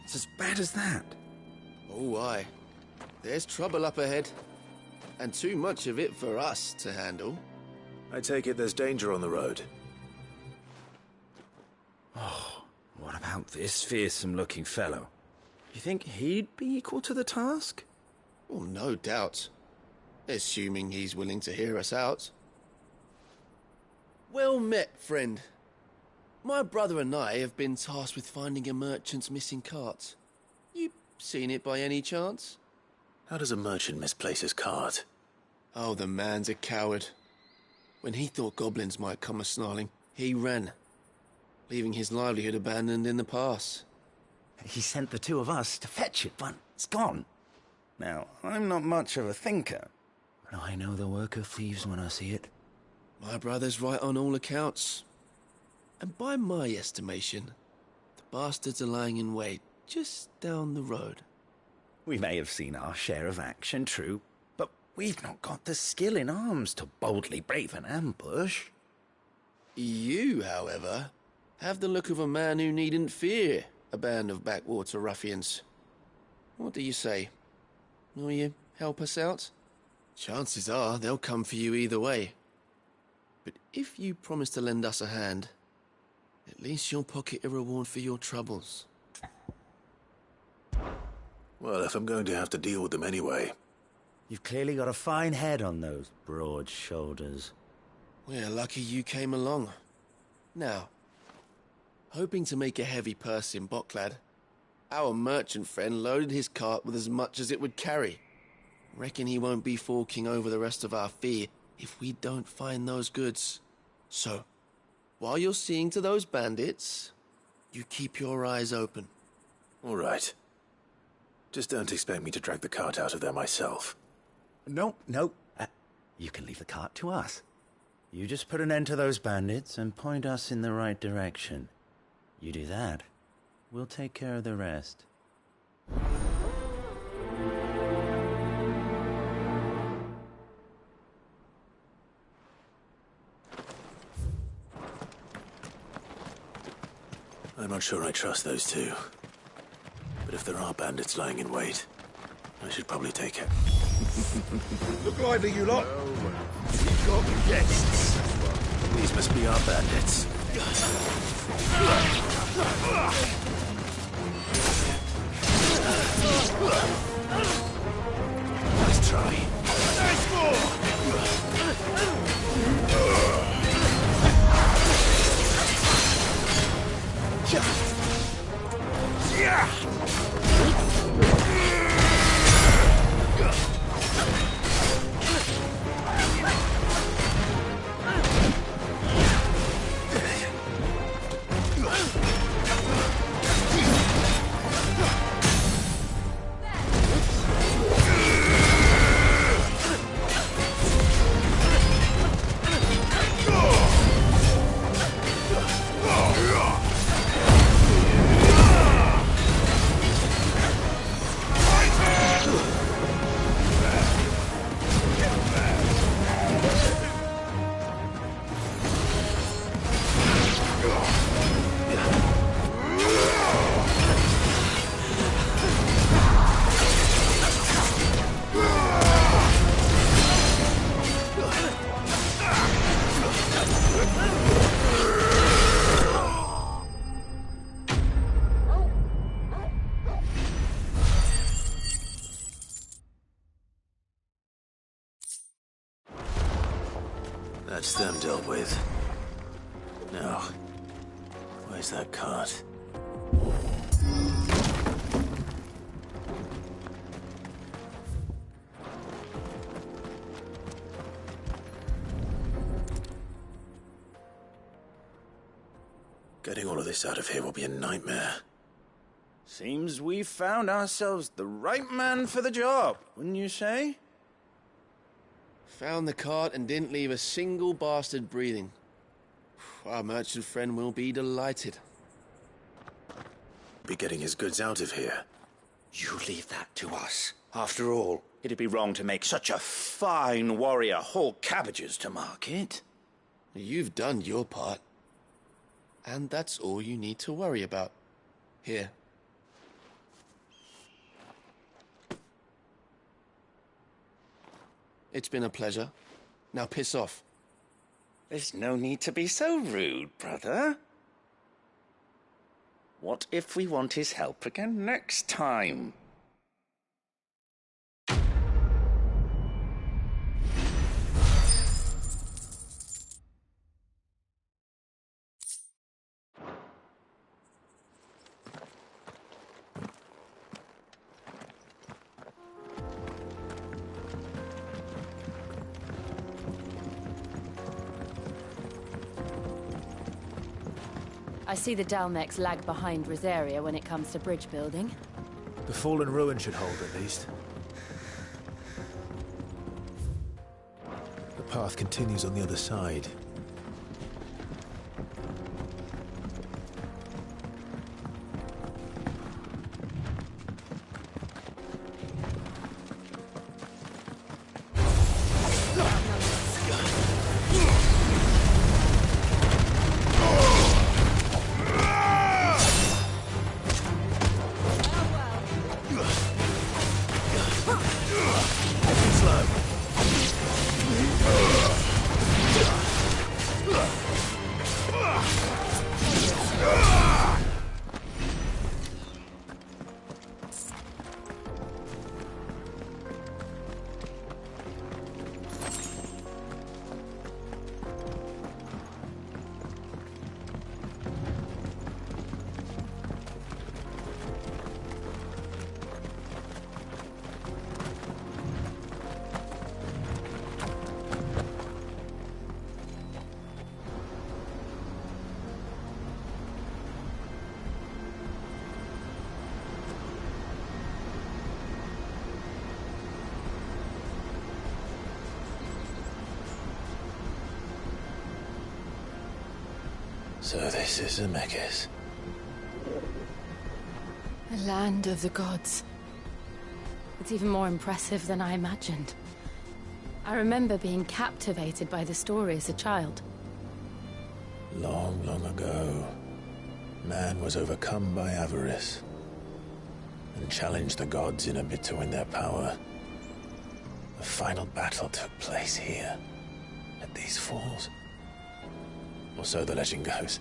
S14: It's as bad as that?
S20: Oh, aye. There's trouble up ahead. And too much of it for us to handle.
S3: I take it there's danger on the road.
S14: Oh, what about this fearsome-looking fellow? You think he'd be equal to the task?
S20: Well, no doubt. Assuming he's willing to hear us out. Well met, friend. My brother and I have been tasked with finding a merchant's missing cart. You seen it by any chance?
S3: How does a merchant misplace his cart?
S20: Oh, the man's a coward. When he thought goblins might come a-snarling, he ran, leaving his livelihood abandoned in the pass.
S14: He sent the two of us to fetch it, but it's gone. Now, I'm not much of a thinker, but I know the work of thieves when I see it.
S20: My brother's right on all accounts. And by my estimation, the bastards are lying in wait just down the road.
S14: We may have seen our share of action, true, but we've not got the skill in arms to boldly brave an ambush.
S20: You, however, have the look of a man who needn't fear a band of backwater ruffians. What do you say? Will you help us out? Chances are they'll come for you either way. But if you promise to lend us a hand, at least you'll pocket a reward for your troubles.
S3: Well, if I'm going to have to deal with them anyway.
S14: You've clearly got a fine head on those broad shoulders.
S20: We're lucky you came along. Now, hoping to make a heavy purse in Boklad, our merchant friend loaded his cart with as much as it would carry. Reckon he won't be forking over the rest of our fee if we don't find those goods. So, while you're seeing to those bandits, you keep your eyes open.
S3: All right. Just don't expect me to drag the cart out of there myself.
S14: No. You can leave the cart to us. You just put an end to those bandits and point us in the right direction. You do that, we'll take care of the rest.
S3: I'm not sure I trust those two. But if there are bandits lying in wait, I should probably take it.
S19: Look lively, you lot. We've got guests.
S3: These must be our bandits. Nice try.
S19: Nice more! Yeah!
S3: That's them dealt with. Now, where's that cart? Getting all of this out of here will be a nightmare.
S9: Seems we've found ourselves the right man for the job, wouldn't you say?
S20: Found the cart and didn't leave a single bastard breathing. Our merchant friend will be delighted.
S3: Be getting his goods out of here.
S5: You leave that to us. After all, it'd be wrong to make such a fine warrior haul cabbages to market.
S20: You've done your part. And that's all you need to worry about. Here. It's been a pleasure. Now piss off.
S5: There's no need to be so rude, brother. What if we want his help again next time?
S10: I see the Dalmex lag behind Rosaria when it comes to bridge building.
S3: The fallen ruin should hold, at least. The path continues on the other side. So this is Zemeckis.
S10: The land of the gods. It's even more impressive than I imagined. I remember being captivated by the story as a child.
S3: Long, long ago, man was overcome by avarice and challenged the gods in a bid to win their power. The final battle took place here, at these falls. Or so the legend goes.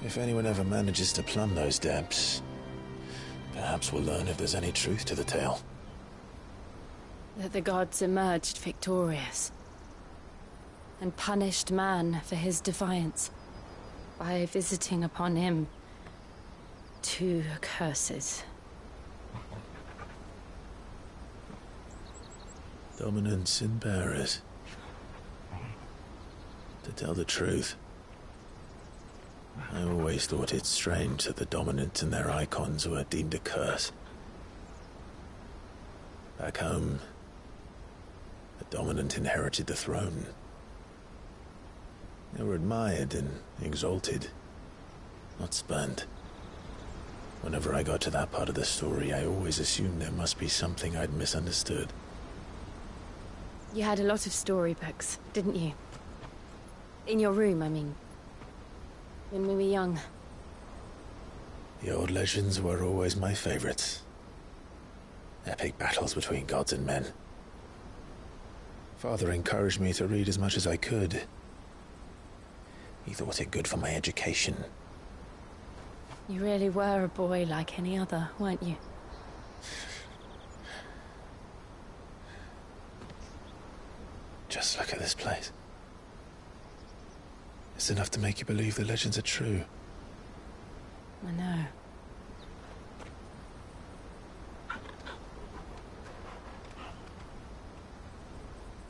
S3: If anyone ever manages to plumb those depths, perhaps we'll learn if there's any truth to the tale.
S10: That the gods emerged victorious and punished man for his defiance by visiting upon him 2 curses.
S3: Dominants and bearers. To tell the truth, I always thought it strange that the dominant and their icons were deemed a curse. Back home, the dominant inherited the throne. They were admired and exalted, not spurned. Whenever I got to that part of the story, I always assumed there must be something I'd misunderstood.
S10: You had a lot of storybooks, didn't you? In your room, I mean. When we were young.
S3: The old legends were always my favorites. Epic battles between gods and men. Father encouraged me to read as much as I could. He thought it good for my education.
S10: You really were a boy like any other, weren't you?
S3: Just look at this place. It's enough to make you believe the legends are true.
S10: I know.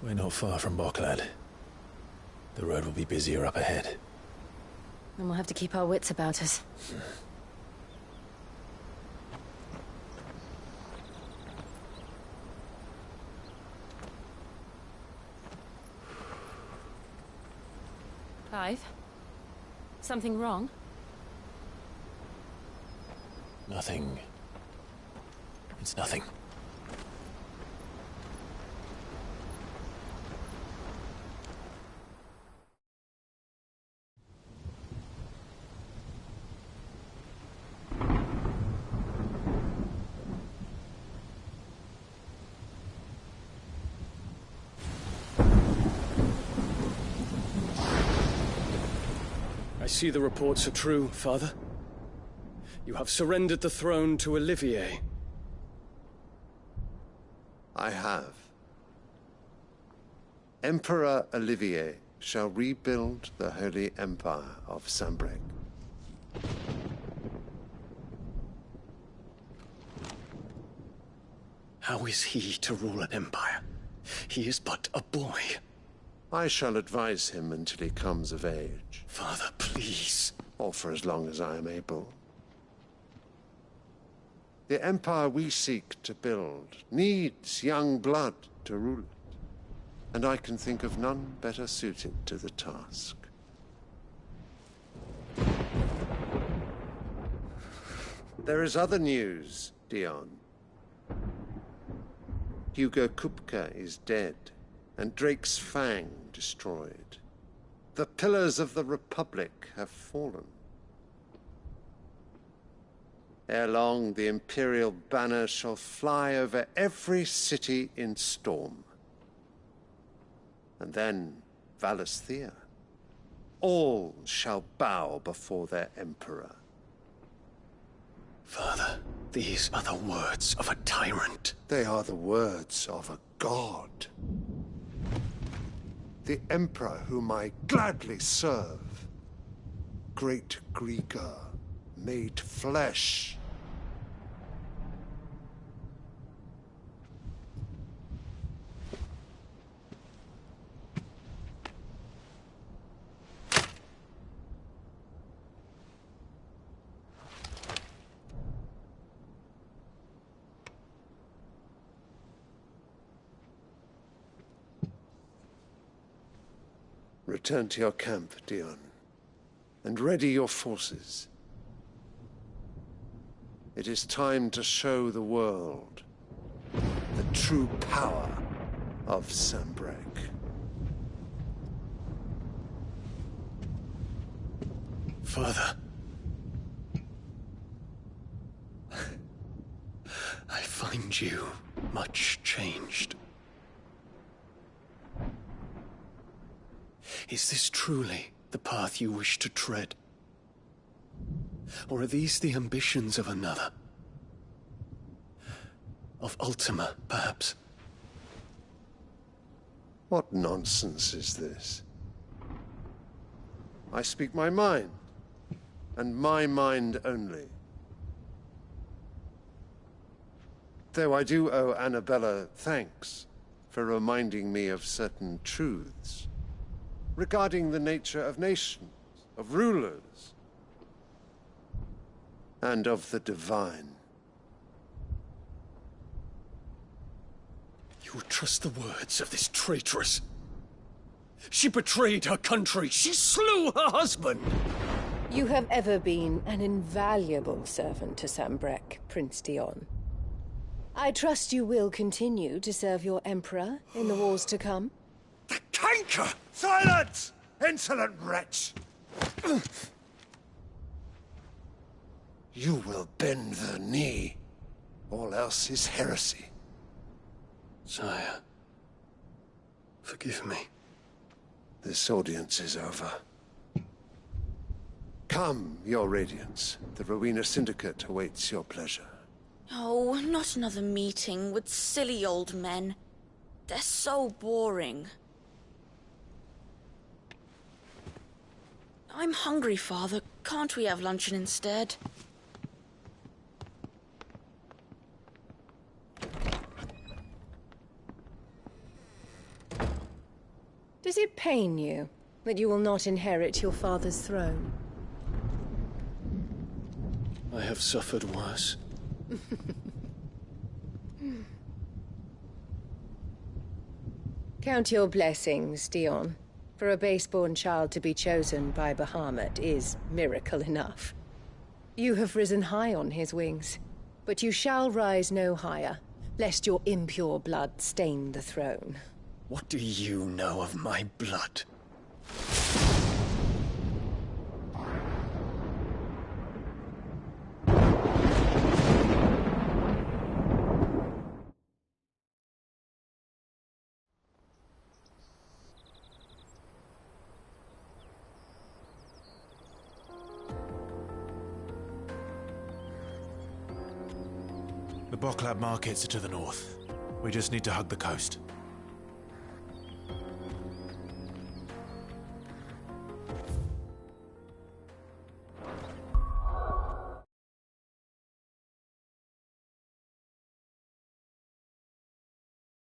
S3: We're not far from Bocklad. The road will be busier up ahead.
S10: Then we'll have to keep our wits about us. Clive? Something wrong?
S3: Nothing. It's nothing.
S12: I see the reports are true, Father. You have surrendered the throne to Olivier.
S2: I have. Emperor Olivier shall rebuild the Holy Empire of Sambrec.
S12: How is he to rule an empire? He is but a boy.
S2: I shall advise him until he comes of age.
S12: Father, please.
S2: Or for as long as I am able. The empire we seek to build needs young blood to rule it, and I can think of none better suited to the task. There is other news, Dion. Hugo Kupka is dead, and Drake's Fang destroyed. The pillars of the Republic have fallen. Ere long, the Imperial banner shall fly over every city in Storm. And then, Valisthea. All shall bow before their Emperor.
S12: Father, these are the words of a tyrant.
S2: They are the words of a god. The Emperor whom I gladly serve. Great Greeker, made flesh. Return to your camp, Dion, and ready your forces. It is time to show the world the true power of Sambrec.
S12: Father. I find you much changed. Is this truly the path you wish to tread? Or are these the ambitions of another? Of Ultima, perhaps?
S2: What nonsense is this? I speak my mind, and my mind only. Though I do owe Annabella thanks for reminding me of certain truths regarding the nature of nations, of rulers, and of the divine.
S12: You would trust the words of this traitress? She betrayed her country. She slew her husband.
S8: You have ever been an invaluable servant to Sambrec, Prince Dion. I trust you will continue to serve your Emperor in the wars to come.
S19: The canker! Silence! Insolent wretch!
S2: You will bend the knee. All else is heresy.
S12: Sire,
S13: Forgive me. This audience is over. Come, your radiance. The Rowena Syndicate awaits your pleasure.
S18: Oh, not another meeting with silly old men. They're so boring. I'm hungry, Father. Can't we have luncheon instead?
S8: Does it pain you that you will not inherit your father's throne?
S12: I have suffered worse.
S8: Count your blessings, Dion. For a base-born child to be chosen by Bahamut is miracle enough. You have risen high on his wings, but you shall rise no higher, lest your impure blood stain the throne.
S21: What do you know of my blood?
S3: The Boklab markets are to the north. We just need to hug the coast.